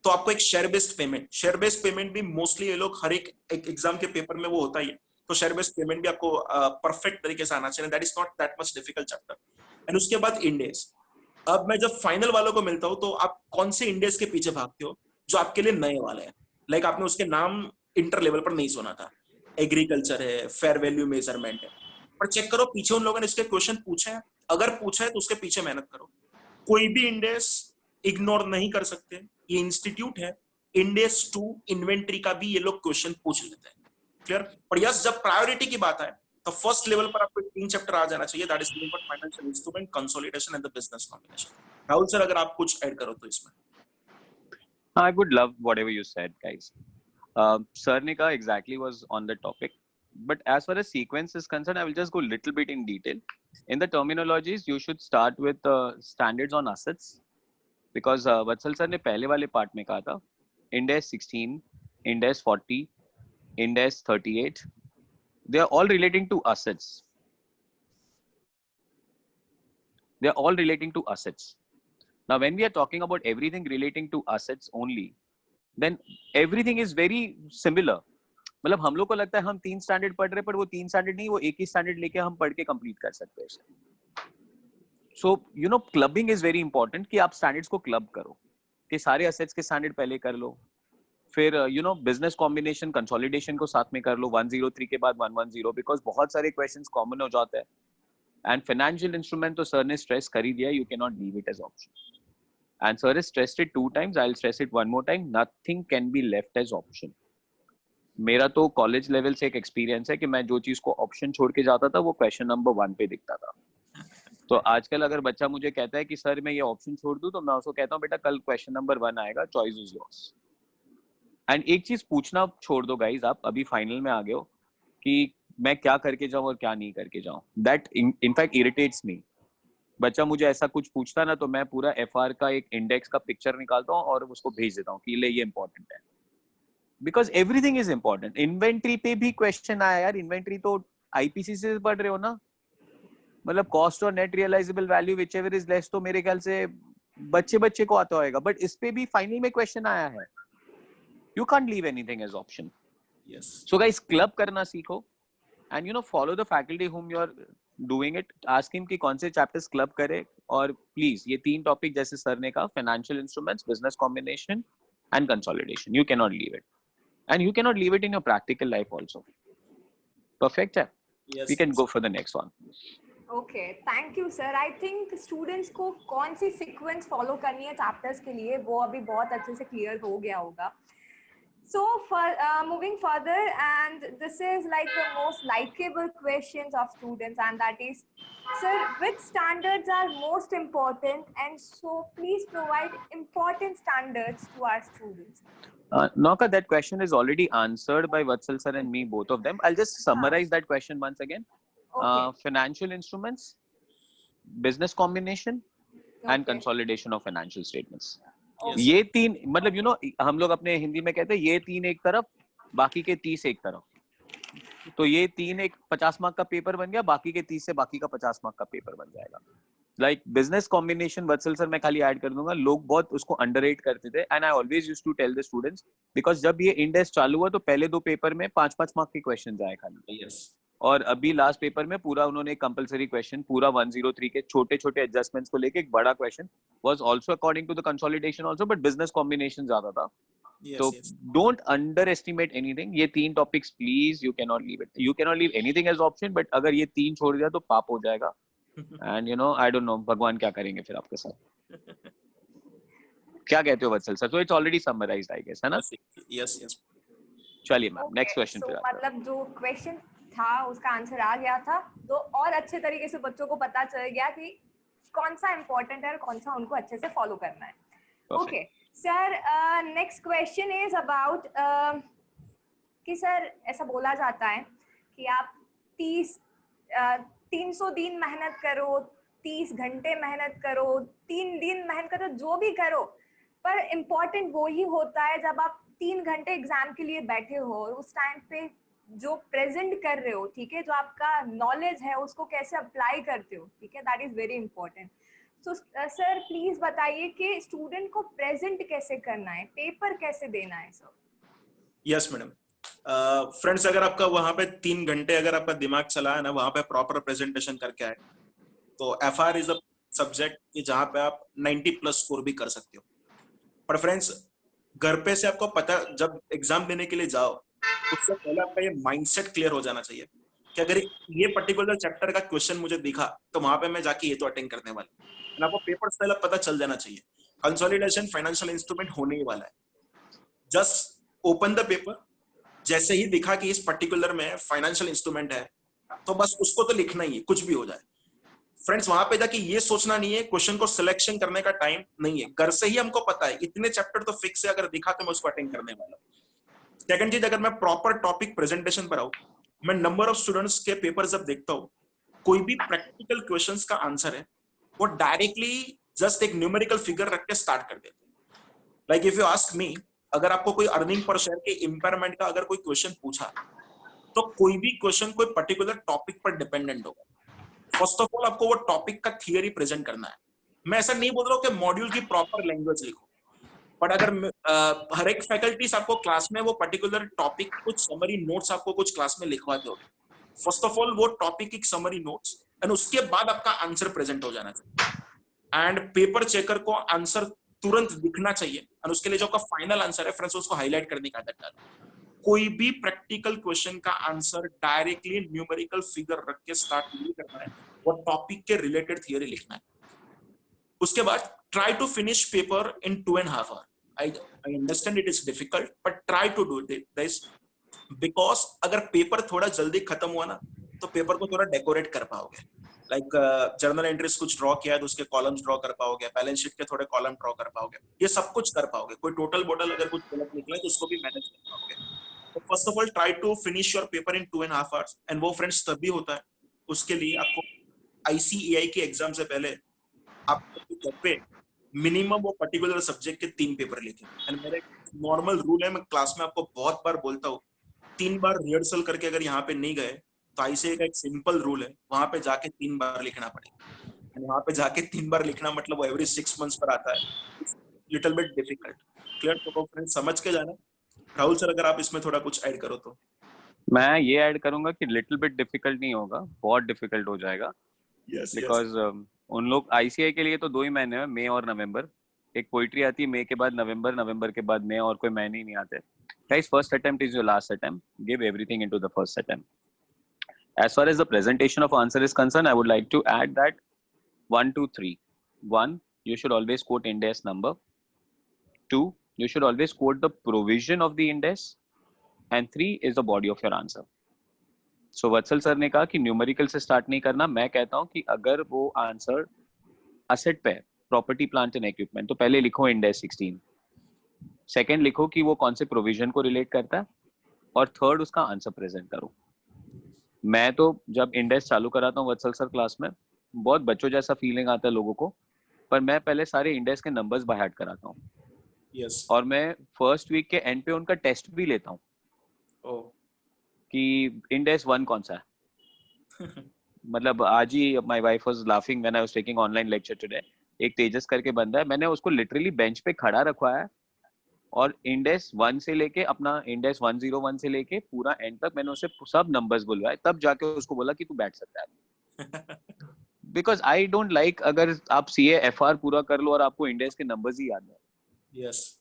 तो आपको एक शेयर बेस्ड पेमेंट भी मोस्टली ये लोग हर एक एग्जाम के पेपर में वो होता ही है, तो शेयर बेस्ड पेमेंट भी आपको परफेक्ट तरीके से आना चाहिए, that is not that much difficult chapter. And उसके बाद इंडेस। अब मैं जब फाइनल वालों को मिलता हूँ तो आप कौन से इंडेस के पीछे भागते हो जो आपके लिए नए वाले हैं, लाइक आपने उसके नाम इंटर लेवल पर नहीं सुना था, एग्रीकल्चर है, फेयर वैल्यू मेजरमेंट है, पर चेक करो पीछे उन लोगों ने इसके क्वेश्चन पूछे हैं, अगर पूछा है तो उसके पीछे मेहनत करो। कोई भी इंडेस इग्नोर नहीं कर सकते, ये इंस्टीट्यूट है, इंडेस 2 इन्वेंट्री का भी ये लोग क्वेश्चन पूछ लेते हैं, क्लियर? पर यस जब प्रायोरिटी की बात है तो फर्स्ट लेवल पर आपको 3 चैप्टर आ जाना चाहिए, that is financial instrument, consolidation and the business combination. Rahul sir अगर आप कुछ ऐड करो तो इसमें। I would love whatever you said, guys. Sir ne kaha exactly was on the topic. But as far as sequence is concerned, I will just go a little bit in detail. In the terminologies, you should start with standards on assets. Because Vatsal sir ne pehle wale part mein kaha tha, Ind AS 16, Ind AS 40, Ind AS 38, they are all relating to assets. They are all relating to assets. Now, when we are talking about everything relating to assets only, then everything is very similar. मतलब हम लोग को लगता है हम 3 standard पढ़ रहे हैं, पर वो 3 स्टैंडर्ड नहीं, वो एक ही स्टैंडर्ड लेके हम पढ़ के कंप्लीट कर सकते हैं। सो you no clubbing is very important कि आप स्टैंडर्ड्स को क्लब करो, कि सारे असेट्स के स्टैंडर्ड पहले कर लो, फिर you know business combination consolidation को साथ में कर लो 103 के बाद 110, बिकॉज बहुत सारे क्वेश्चंस कॉमन हो जाते हैं। एंड फाइनेंशियल इंस्ट्रूमेंट तो सर ने स्ट्रेस कर ही दिया, you can not leave it as option, and sir has stressed it 2 times, I'll stress it one more time, nothing can be left as option. मेरा तो कॉलेज लेवल से एक experience है कि मैं जो चीज को ऑप्शन छोड़ के जाता था वो क्वेश्चन नंबर 1 पे दिखता था। तो आजकल अगर बच्चा मुझे कहता है कि सर मैं ये ऑप्शन छोड़ दूं, तो मैं उसको कहता हूँ बेटा कल क्वेश्चन नंबर 1 आएगा, चॉइस इज योर्स। एंड एक चीज पूछना छोड़ दो गाइज, आप अभी फाइनल में आ गए हो कि मैं क्या करके जाऊं और क्या नहीं करके जाऊं. दैट इनफैक्ट इरिटेट्स मी. बच्चा मुझे ऐसा कुछ पूछता ना तो मैं पूरा एफआर का एक इंडेक्स का पिक्चर निकालता हूँ और उसको भेज देता हूँ कि ले ये इंपॉर्टेंट है. Because everything is important. Inventory पे भी क्वेश्चन आया यार. इन्वेंट्री तो आईपीसी से पढ़ रहे हो ना. मतलब कॉस्ट और net realisable value whichever is less तो मेरे ख्याल से बच्चे को आता होगा. बट इस पे भी फाइनल में क्वेश्चन आया है. You can't leave anything as option. Yes. So guys club करना सीखो and follow the faculty whom you are doing it. ask him कि कौन से चैप्टर्स क्लब करे. और प्लीज ये 3 टॉपिक जैसे सर ने कहा, financial instruments, business combination and consolidation, you can not leave it. And you can not leave it in your practical life also. Perfect है. Yes. We can go for the next one. Okay, thank you sir. I think students को कौन सी sequence follow करनी है chapters के लिए वो अभी बहुत अच्छे से clear हो गया होगा. So for moving further, and this is like the most likable questions of students, and that is, sir, which standards are most important, and so please provide important standards to our students. Nauka, that question is already answered by Vatsal sir and me, both of them. I'll just summarize that question once again. Okay. Financial instruments, business combination, and consolidation of financial statements. Okay. ये 3 मतलब हम लोग अपने हिंदी में कहते हैं ये 3 एक तरफ, बाकी के 30 एक तरफ. तो ये 3 एक 50 मार्क का पेपर बन गया, बाकी के 30 से बाकी का 50 मार्क का पेपर बन जाएगा. लाइक बिजनेस कॉम्बिनेशन, वत्सल सर मैं खाली ऐड कर दूंगा, लोग बहुत उसको अंडररेट करते थे. And I always used to tell the students, because जब ये इंडेक्स चालू हुआ तो पहले 2 पेपर में 5-5 मार्क के क्वेश्चन आए खाली. Yes. और अभी लास्ट पेपर में पूरा उन्होंने कंपलसरी क्वेश्चन पूरा 103 के छोटे छोटे एडजस्टमेंट्स को लेके एक बड़ा question was also according to the consolidation also, but business combination ज्यादा था. Yes. So Yes. don't underestimate anything. ये 3 topics please you can not leave it. You can not leave anything as option, but अगर ये 3 छोड़ दिया तो पाप हो जाएगा. एंड आई डोंट नो भगवान क्या करेंगे फिर आपके साथ. क्या कहते हो वत्सल सर? तो it's already summarised I guess, है ना? Yes. Yes. चलिए ma'am, Okay, next question so फिर आता है. मतलब जो क्वेश्चन था उसका आंसर आ गया था, तो और अच्छे तरीके से बच्चों को पता चल गया कि कौन सा इम्पोर्टेंट है और कौन सा उनको अच्छे से फॉलो करना है. Okay sir, next question is about कि सर ऐसा बोला जाता है कि आप 300 दिन मेहनत करो, 30 घंटे मेहनत करो, 3 दिन मेहनत करो, जो भी करो, पर इम्पोर्टेंट वो ही होता है जब आप 3 घंटे एग्जाम के लिए बैठे हो और उस टाइम पे जो प्रेजेंट कर रहे हो, ठीक है, जो आपका नॉलेज है उसको कैसे अप्लाई करते हो, ठीक है, that is very important. So sir please बताइए कि स्टूडेंट को प्रेजेंट कैसे करना है, पेपर कैसे देना है सर. Yes madam. फ्रेंड्स, अगर आपका वहां पे 3 घंटे अगर आपका दिमाग चला है ना, वहां पे प्रॉपर प्रेजेंटेशन करके आए, तो एफआर इज अ सब्जेक्ट कि जहां पे आप 90+ स्कोर भी कर सकते हो. पर फ्रेंड्स, घर पे से आपको पता, जब एग्जाम देने के लिए जाओ उससे पहले आपका ये माइंडसेट क्लियर हो जाना चाहिए कि अगर ये पर्टिकुलर चैप्टर का क्वेश्चन मुझे दिखा तो वहां पे मैं जाके ये तो अटेंड करने वाला हूं. आपको पेपर से पहले पता चल जाना चाहिए कंसोलिडेशन फाइनेंशियल इंस्ट्रूमेंट होने ही वाला है. जस्ट ओपन द पेपर, जैसे ही दिखा कि इस पर्टिकुलर में फाइनेंशियल इंस्ट्रूमेंट है तो बस उसको तो लिखना ही है, कुछ भी हो जाए. फ्रेंड्स, वहां पे जाके ये सोचना नहीं है, क्वेश्चन को सिलेक्शन करने का टाइम नहीं है. घर से ही हमको पता है इतने चैप्टर तो फिक्स है, अगर दिखा तो मैं उसको अटेंड करने वाला हूं. सेकंड चीज, अगर मैं प्रॉपर टॉपिक प्रेजेंटेशन पर आऊं, मैं नंबर ऑफ स्टूडेंट्स के पेपर जब देखता हूं, कोई भी प्रैक्टिकल क्वेश्चंस का आंसर है वो डायरेक्टली जस्ट एक न्यूमेरिकल फिगर रख के स्टार्ट कर देते हैं. Like if you ask me, अगर आपको कोई अर्निंग पर शेयर के इम्पेयरमेंट का अगर कोई क्वेश्चन पूछा, तो कोई भी क्वेश्चन कोई पर्टिकुलर टॉपिक पर डिपेंडेंट होगा. फर्स्ट ऑफ ऑल आपको वो टॉपिक का थियरी प्रेजेंट करना है. मैं ऐसा नहीं बोल रहा हूँ कि मॉड्यूल की प्रॉपर लैंग्वेज लिखो, बट अगर हर एक फैकल्टीज आपको क्लास में वो पर्टिकुलर टॉपिक कुछ समरी नोट्स आपको कुछ क्लास में लिखवाते हो, फर्स्ट ऑफ ऑल वो टॉपिक की समरी नोट्स, एंड उसके बाद आपका आंसर प्रेजेंट हो जाना चाहिए. एंड पेपर चेकर को आंसर तुरंत दिखना चाहिए, और उसके लिए जो आपका फाइनल आंसर है फ्रेंड्स उसको हाईलाइट करने का आदत डालो. कोई भी प्रैक्टिकल क्वेश्चन का आंसर डायरेक्टली न्यूमेरिकल फिगर रख के स्टार्ट नहीं करना है, वो टॉपिक के रिलेटेड थियरी लिखना है. उसके बाद try to finish paper in 2.5 hours. I understand it is difficult, but try to do this because अगर पेपर थोड़ा जल्दी खत्म हुआ ना तो पेपर को थोड़ा डेकोरेट कर पाओगे. लाइक जर्नल एंट्रीज कुछ ड्रॉ किया तो उसके कॉलम्स ड्रॉ कर पाओगे, बैलेंस शीट के थोड़े कॉलम ड्रॉ कर पाओगे, ये सब कुछ कर पाओगे. कोई टोटल बोटल अगर कुछ गलत निकला तो उसको भी मैनेज कर पाओगे. First of all try to finish your paper in 2.5 hours, and वो फ्रेंड्स तभी होता है, उसके लिए आपको ICAI के एग्जाम से पहले आपको घर पे मिनिमम वो पर्टिकुलर सब्जेक्ट के 3 पेपर लिखे। एंड मेरा नॉर्मल रूल है, मैं क्लास में आपको बहुत बार बोलता हूँ, 3 बार रिहर्सल करके अगर यहाँ पे नहीं गए तो ICAI का एक सिंपल रूल है, वहां पे जाके 3 बार लिखना पड़ेगा। एंड वहां पे जाके 3 बार लिखना मतलब वो एवरी 6 months पर आता है, लिटिल बिट डिफिकल्ट। क्लियर? तो फ्रेंड्स समझ के जाना। राहुल सर, अगर आप इसमें थोड़ा कुछ ऐड करो तो। मैं ये ऐड करूंगा कि लिटिल बिट डिफिकल्ट नहीं होगा, बहुत डिफिकल्ट हो जाएगा। बिकॉज उन लोग ICAI के लिए तो 2 ही महीने हैं, मई और नवंबर। एक पोइट्री आती है मई के बाद नवंबर, नवंबर के बाद मई, और कोई महीने ही नहीं आते। Guys, first attempt is your last attempt. Give everything into the first attempt. As far as the presentation of answer is concerned, I would like to add that 1, 2, 3. 1, you should always quote Ind AS number. 2, you should always quote the provision of the Ind AS. And 3 is the body of your answer. So Vatsal sir ने कहा कि numerical से start नहीं करना। मैं कहता हूँ कि अगर वो आंसर असेट पे, प्रॉपर्टी प्लांट एंड इक्विपमेंट, तो पहले लिखो Ind AS 16। सेकंड लिखो कि वो कौन से प्रोविजन को रिलेट करता है, और थर्ड उसका आंसर प्रेजेंट करो। मैं तो जब Ind AS चालू कराता हूँ वत्सल सर क्लास में, बहुत बच्चों जैसा फीलिंग आता है लोगों को, पर मैं पहले सारे Ind AS के नंबर्स बाय हार्ट कराता हूँ। यस। और मैं फर्स्ट वीक के एंड पे उनका टेस्ट भी लेता हूँ कि Ind AS 1 कौन सा है। मतलब आज ही my wife was laughing when I was taking online lecture today. एक तेजस करके बंदा है, मैंने उसको लिटरली बेंच पे खड़ा रखवाया है, और Ind AS 1 से लेके अपना Ind AS 101 से लेके पूरा एंड तक मैंने उसे सब नंबर्स बुलवाए, तब जाके उसको बोला कि तू बैठ सकता है। बिकॉज आई डोंट लाइक अगर आप CA/FR पूरा कर लो और आपको Ind AS के नंबर्स ही याद नहीं। यस।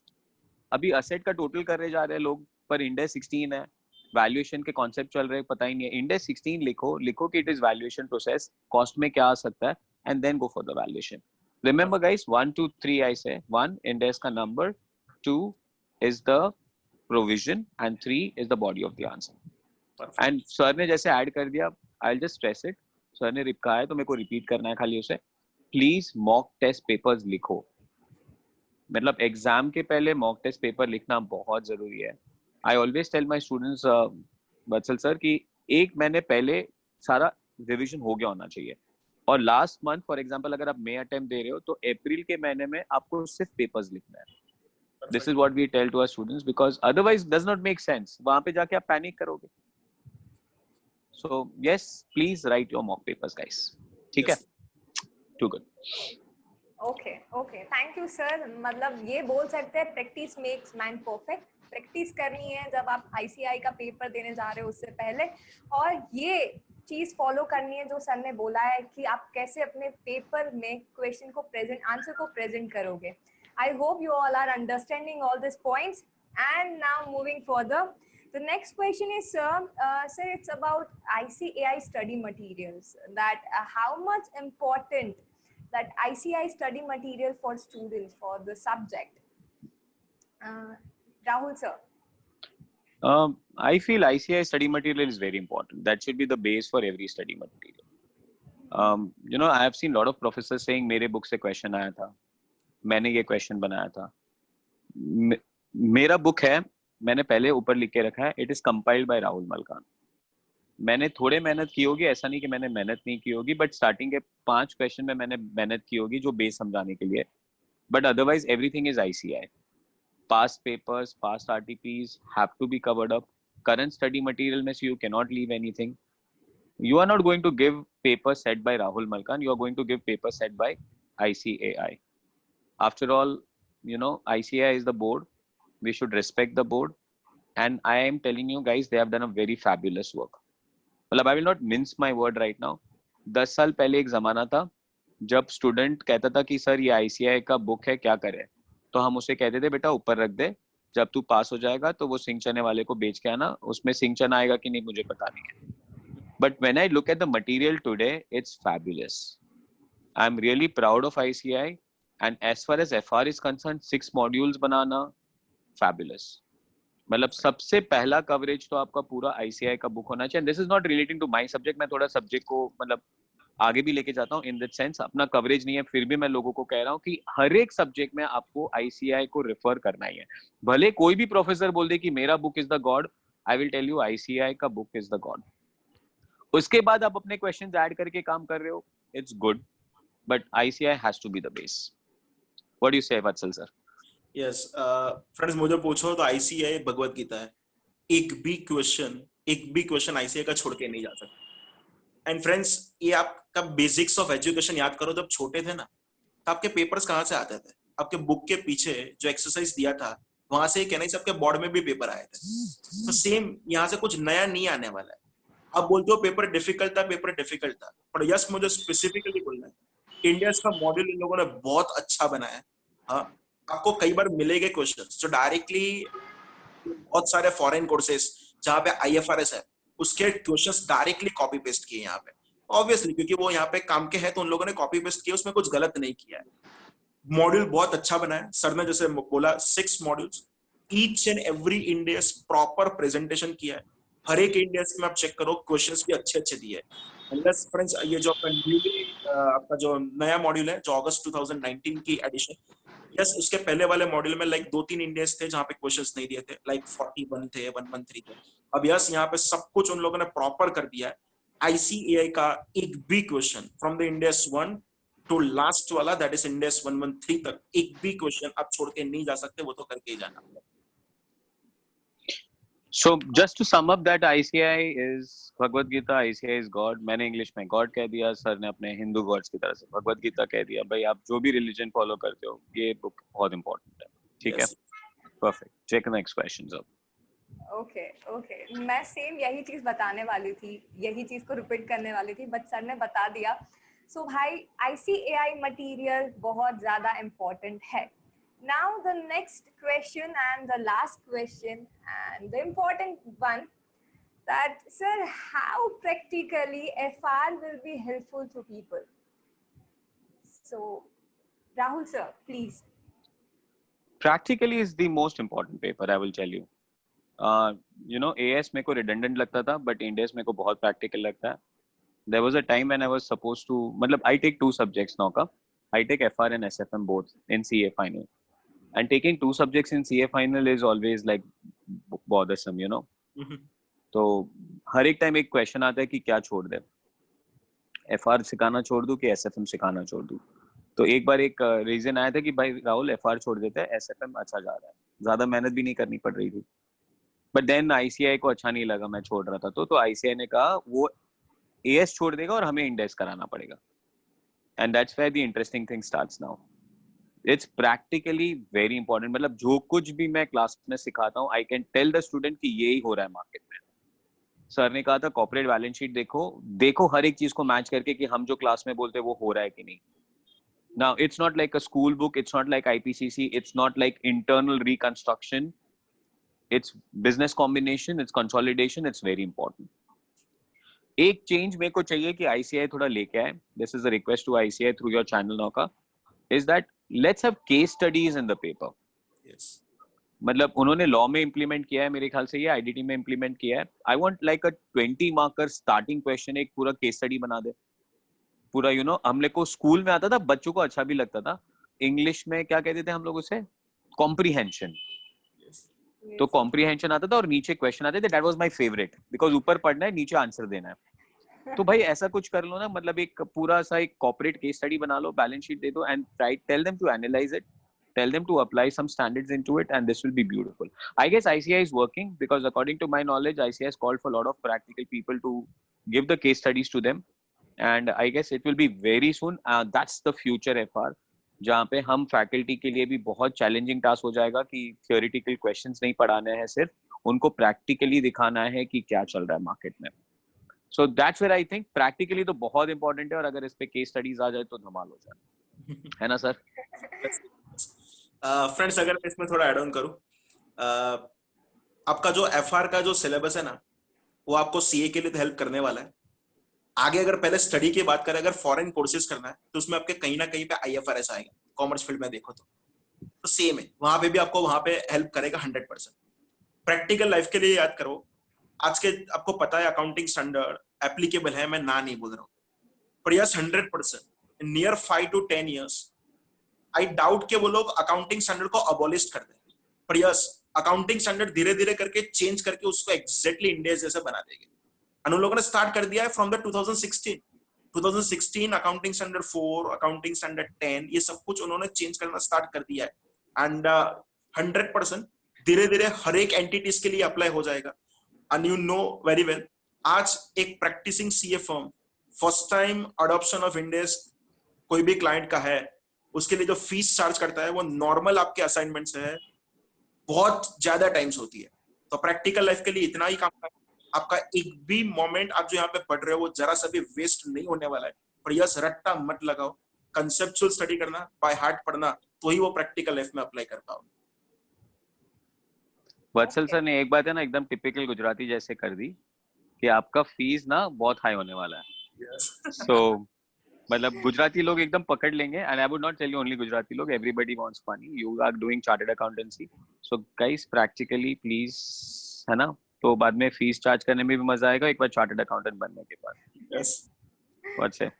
अभी असेट का टोटल करने जा रहे हैं लोग, पर Ind AS 16 है, वैल्यूएशन के कॉन्सेप्ट चल रहे हैं, पता ही नहीं है। Ind AS 16 लिखो कि it is valuation process, cost में क्या आ सकता है, and then go for the valuation. Remember guys, 1, 2, 3 I say 1 Ind AS का नंबर, 2 is the provision, and 3 is the body of the answer. Perfect. And sir ने जैसे ऐड कर दिया, I'll just stress it. Sir ने कहा है तो मेरे को रिपीट करना है खाली उसे, प्लीज मॉक टेस्ट पेपर्स लिखो। मतलब एग्जाम के पहले मॉक टेस्ट पेपर लिखना बहुत जरूरी है। I always tell my students Vatsal sir कि एक महीने पहले सारा रिविजन हो गया होना चाहिए, और लास्ट मंथ फॉर एग्जांपल अगर आप मई अटेम्प्ट दे रहे हो तो अप्रैल के महीने में आपको सिर्फ पेपर्स लिखना है। This is what we tell to our students, because otherwise does not make sense. वहाँ पे जाके आप पैनिक करोगे। So yes, please write your mock papers, guys. ठीक है? Too good. Okay. Thank you, sir. मतलब ये बोल सकते हैं practice makes man perfect. Practice करनी है जब आप ICAI का पेपर देने जा रहे हो उससे पहले, और ये चीज फॉलो करनी है जो सर ने बोला है कि आप कैसे अपने पेपर में क्वेश्चन को प्रेजेंट, आंसर को प्रेजेंट करोगे। I hope you all are understanding all these points. And now moving further, the next question is, sir, it's about ICAI study materials. That how much important that ICAI study material for students for the subject? Rahul sir. I feel ICAI study material is very important. That should be the base for every study material. You know, I have seen a lot of professors saying मेरे book से question आया था, मैंने ये question बनाया था। मेरा book है, मैंने पहले ऊपर लिख के रखा है, it is compiled bye Rahul Malkan. मैंने थोड़े मेहनत की होगी, ऐसा नहीं कि मैंने मेहनत नहीं की होगी, बट स्टार्टिंग के 5 क्वेश्चन में मैंने मेहनत की होगी जो बेस समझाने के लिए, but otherwise everything is ICAI। Past papers, past RTPs have to be covered up. Current study material में you can not leave anything. You are not going to give paper set by Rahul Malkan, you are going to give paper set by ICAI. After all, you know, ICAI is the board. We should respect the board, and I am telling you guys, they have done a very fabulous work. मतलब I will not mince my word right now. 10 साल पहले एक जमाना था जब student कहता था कि सर ये ICAI का बुक है, क्या करे, तो हम उसे कहते थे बेटा ऊपर रख दे, जब तू पास हो जाएगा तो वो सिंह चने वाले को बेच के आना, उसमें सिंह चना आएगा कि नहीं मुझे पता नहीं है। But when I look at the material today, it's fabulous. I'm really proud of ICAI. And as far as FR is concerned, 6 modules banana fabulous. मतलब सबसे पहला कवरेज तो आपका पूरा ICAI का बुक होना चाहिए। This is not relating to my subject. मैं थोड़ा सब्जेक्ट को मतलब आगे भी लेके जाता हूँ इन दैट सेंस। अपना कवरेज नहीं है, फिर भी मैं लोगों को कह रहा हूँ कि हर एक सब्जेक्ट में आपको ICAI को रेफर करना ही है। भले कोई भी प्रोफेसर बोल दे कि मेरा book is the God, I will tell you ICAI का बुक इज द गॉड. उसके बाद आप अपने क्वेश्चंस ऐड करके काम कर रहे हो, it's good, but ICAI has to be the base. What do you say Vatsal sir? Yes friends, मुझे पूछो तो ICAI भगवत गीता है. एक भी क्वेश्चन ICAI का छोड़ के नहीं जा सकता. एंड फ्रेंड्स, ये आपका बेसिक्स ऑफ एजुकेशन याद करो. जब छोटे थे ना, तो आपके पेपर्स कहाँ से आते थे? आपके बुक के पीछे जो एक्सरसाइज दिया था वहां से कहना से आपके बोर्ड में भी पेपर आए थे. तो सेम यहाँ से कुछ नया नहीं आने वाला है. आप बोलते हो पेपर डिफिकल्ट था, पर यस मुझे स्पेसिफिकली बोलना है, इंडिया का मॉड्यूल इन लोगों ने बहुत अच्छा बनाया है. हाँ, आपको कई बार मिलेंगे क्वेश्चंस जो डायरेक्टली बहुत सारे फॉरेन कोर्सेज जहाँ पे IFRS है उसके क्वेश्चंस डायरेक्टली कॉपी पेस्ट किए यहाँ पे. ऑब्वियसली क्योंकि वो यहाँ पे काम के हैं तो उन लोगों ने कॉपी पेस्ट किया, उसमें कुछ गलत नहीं किया है. मॉड्यूल बहुत अच्छा बना है. सर ने जैसे बोला 6 modules, each and every Indians proper presentation किया है. हर एक इंडियस में आप चेक करो, क्वेश्चंस भी अच्छे दिए हैं. फ्रेंड्स, ये जो आपका जो नया मॉड्यूल है जो अगस्त 2019 की एडिशन, यस उसके पहले वाले मॉड्यूल में लाइक 2-3 इंडियस थे जहाँ पे क्वेश्चंस नहीं दिए थे, लाइक 41 थे, 113 थे. अब यस यहाँ पे सब कुछ उन लोगों ने प्रॉपर कर दिया है. ICAI का एक भी question from the index 1 to last वाला दैट इज इंडेक्स 113 तक, एक भी क्वेश्चन आप छोड़ के नहीं जा सकते, वो तो करके ही जाना. So just to sum up that ICAI is Bhagavad Gita, ICAI is God. मैंने इंग्लिश में गॉड कह दिया, सर ने अपने हिंदू गॉड्स की तरह से भगवत गीता कह दिया. भाई आप जो भी रिलीजन फॉलो करते हो, ये बुक बहुत इंपॉर्टेंट है. ठीक है, परफेक्ट. चेक नेक्स्ट क्वेश्चंस अब. ओके मैं सेम यही चीज बताने वाली थी, यही चीज को रिपीट करने वाली थी, बट सर ने बता दिया. सो भाई ICAI मटेरियल बहुत ज्यादा इम्पोर्टेंट है. Now the next question and the last question and the important one, that sir, how practically FR will be helpful to people? So Rahul sir, please. Practically is the most important paper, I will tell you. You know, AS मेरे को redundant लगता था, but Indias मेरे को बहुत practical लगता है. There was a time when I was supposed to, मतलब I take 2 subjects now का. I take FR and SFM both in CA final. And taking 2 subjects in CA final is always like bothersome, you know. तो हर एक time एक question आता है कि क्या छोड़ दे, FR सिखाना छोड़ दूं कि SFM सिखाना छोड़ दूं. तो एक बार एक रीजन आया था कि भाई राहुल FR छोड़ देते हैं, SFM अच्छा जा रहा है, ज्यादा मेहनत भी नहीं करनी पड़ रही थी. बट देन ICAI को अच्छा नहीं लगा मैं छोड़ रहा था, तो ICAI ने कहा वो AS छोड़ देगा और हमें इंडेक्स कराना पड़ेगा. And that's where the interesting thing starts now. It's practically very important. मतलब जो कुछ भी मैं क्लास में सिखाता हूँ, I can tell the student कि यही हो रहा है मार्केट में. सर ने कहा था कॉर्पोरेट बैलेंस शीट देखो हर एक चीज को मैच करके कि हम जो क्लास में बोलते हैं वो हो रहा है कि नहीं. Now it's not like a school book, it's not like IPCC, it's not like internal reconstruction, it's business combination, it's consolidation. It's very important. एक चेंज मेरे को चाहिए कि ICAI थोड़ा लेके आए. This is a request to ICAI through your channel now का, is that let's have case studies in the paper. Yes. मतलब उन्होंने लॉ में इम्प्लीमेंट किया है, मेरे ख्याल से ये IDT में इम्प्लीमेंट किया है. I want like a 20 marker starting question, एक पूरा केस स्टडी बना दे पूरा. यू नो, हम लोग को स्कूल में आता था, बच्चों को अच्छा भी लगता था. इंग्लिश में क्या कहते थे हम लोग उसे, कॉम्प्रीहेंशन. तो कॉम्प्रीहेंशन आता था और नीचे क्वेश्चन आते थे. That was my favourite, because ऊपर पढ़ना है, नीचे आंसर देना है. तो भाई ऐसा कुछ कर लो ना, मतलब एक पूरा सा एक कॉर्पोरेट केस स्टडी बना लो, बैलेंस शीट दे दो, and try tell them to analyse it, tell them to apply some standards into it, and this will be beautiful. I guess ICAI is working because according to my knowledge, ICAI has called for a lot of practical people to give the case studies to them, and I guess it will be very soon. That's the future FR, जहाँ पे हम faculty के लिए भी बहुत challenging task हो जाएगा कि थियोरेटिकल क्वेश्चंस नहीं पढ़ाने हैं, सिर्फ उनको प्रैक्टिकली दिखाना है कि क्या चल रहा है मार्केट में. So that's where I think practically तो बहुत इंपॉर्टेंट है, और अगर इस पे केस स्टडीज आ जाए तो धमाल हो जाए, है ना सर? फ्रेंड्स, अगर मैं इसमें थोड़ा ऐड ऑन करूं, आपका जो FR का जो सिलेबस है ना, वो आपको CA के लिए तो हेल्प करने वाला है. आगे अगर पहले स्टडी की बात करें, अगर फॉरेन कोर्सेज करना है तो उसमें आपके कहीं ना कहीं पे IFRS आएगा. कॉमर्स फील्ड में देखो तो सेम है, वहां पे भी आपको वहां पे हेल्प करेगा 100%. प्रैक्टिकल लाइफ के लिए याद करो, आज के आपको पता है अकाउंटिंग स्टैंडर्ड एप्लीकेबल है, मैं ना नहीं बोल रहा हूँ, पर yes 100% near 5 to 10 years I doubt के वो लोग अकाउंटिंग स्टैंडर्ड को अबॉलिश कर दें. पर यस अकाउंटिंग स्टैंडर्ड धीरे धीरे करके चेंज करके उसको एग्जैक्टली इंडिया जैसा बना देंगे। उन लोगों ने स्टार्ट कर दिया है from the 2016 accounting standard 4, accounting standard 10, ये सब कुछ उन्होंने चेंज करना स्टार्ट कर दिया है। एंड 100% धीरे धीरे हर एक एंटिटीज के लिए अप्लाई हो जाएगा। And you know very well, आज एक practising CA firm first time adoption of Ind AS कोई भी क्लाइंट का है, उसके लिए जो फीस चार्ज करता है वो नॉर्मल आपके असाइनमेंट से है बहुत ज्यादा टाइम्स होती है। तो प्रैक्टिकल लाइफ के लिए इतना ही काम करना, आपका एक भी मोमेंट आप जो यहाँ पे पढ़ रहे हो वो जरा सा भी वेस्ट नहीं होने वाला है। पर यस, रट्टा मत लगाओ, कंसेप्चुअल स्टडी करना, बाय हार्ट पढ़ना, तो ही वो प्रैक्टिकल लाइफ में अप्लाई कर पाओ। वत्सल सर ने एक बात है ना एकदम टिपिकल गुजराती जैसे कर दी कि आपका फीस ना बहुत हाई होने वाला है। सो मतलब गुजराती लोग एकदम पकड़ लेंगे, and I would not tell you only Gujarati लोग, everybody wants money, you are doing chartered accountancy, so guys practically please, है ना, तो बाद में फीस चार्ज करने में भी मजा आएगा एक बार चार्टर्ड अकाउंटेंट बनने के बाद। Yes. What's it?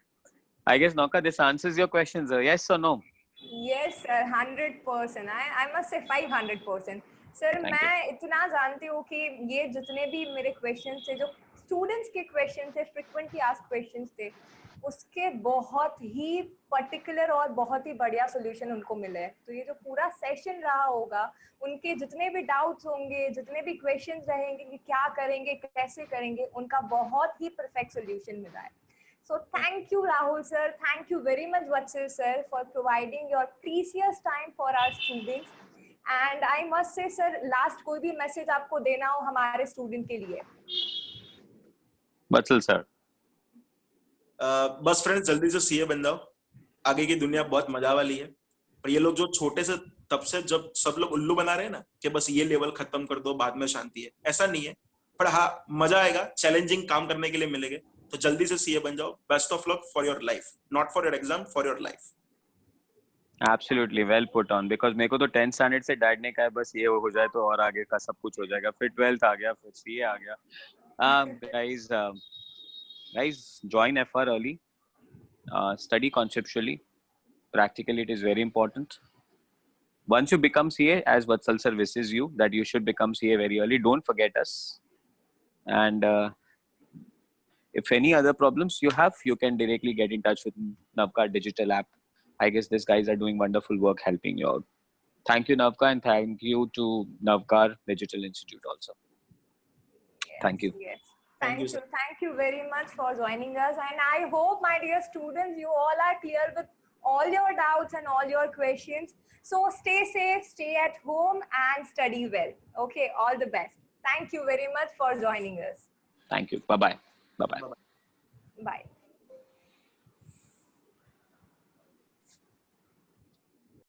I guess Nauka, this answers your questions. Yes or no? Yes sir, 100%. I must say 500%. Sir मैं इतना जानती हूँ कि ये जितने भी मेरे क्वेश्चंस थे, जो स्टूडेंट्स के क्वेश्चन थे, फ्रिक्वेंटली आस्क्ड क्वेश्चंस थे, उसके बहुत ही पर्टिकुलर और बहुत ही बढ़िया सोल्यूशन उनको मिले हैं। तो ये जो पूरा सेशन रहा होगा, उनके जितने भी डाउट्स होंगे, जितने भी क्वेश्चंस रहेंगे कि क्या करेंगे, कैसे करेंगे, उनका बहुत ही परफेक्ट सोल्यूशन मिला है। So thank you Rahul sir, thank you very much Vatsal sir for providing your precious time for our students. And I must say sir, last कोई भी मैसेज आपको देना हो हमारे स्टूडेंट के लिए। Vatsal sir. बस फ्रेंड्स, जल्दी से सीए बन जाओ, आगे की दुनिया बहुत मजा वाली है। पर ये लोग जो छोटे से तब से जब सब लोग उल्लू बना रहे हैं ना कि बस ये लेवल खत्म कर दो बाद में शांति है, ऐसा नहीं है। पर हाँ, मजा आएगा, चैलेंजिंग काम करने के लिए मिलेंगे, तो जल्दी से सीए बन जाओ। Best of luck for your life, not for your exam, for your life. Absolutely well put on, because मेरे को तो 10th स्टैंडर्ड से डैड ने कहा बस ये हो जाए तो और आगे का सब कुछ हो जाएगा, फिर 12th आ गया, फिर सीए आ गया। Guys, join FR early, study conceptually, practically it is very important. Once you become CA, as Vatsal sir wishes you that you should become CA very early, don't forget us. And if any other problems you have, you can directly get in touch with Navkar Digital App. I guess these guys are doing wonderful work helping you out. Thank you, Navkar, and thank you to Navkar Digital Institute also. Yes, Thank you. Yes. Thank you very much for joining us. And I hope, my dear students, you all are clear with all your doubts and all your questions. So stay safe, stay at home, and study well. Okay, all the best. Thank you very much for joining us. Thank you. Bye-bye. Bye-bye. Bye.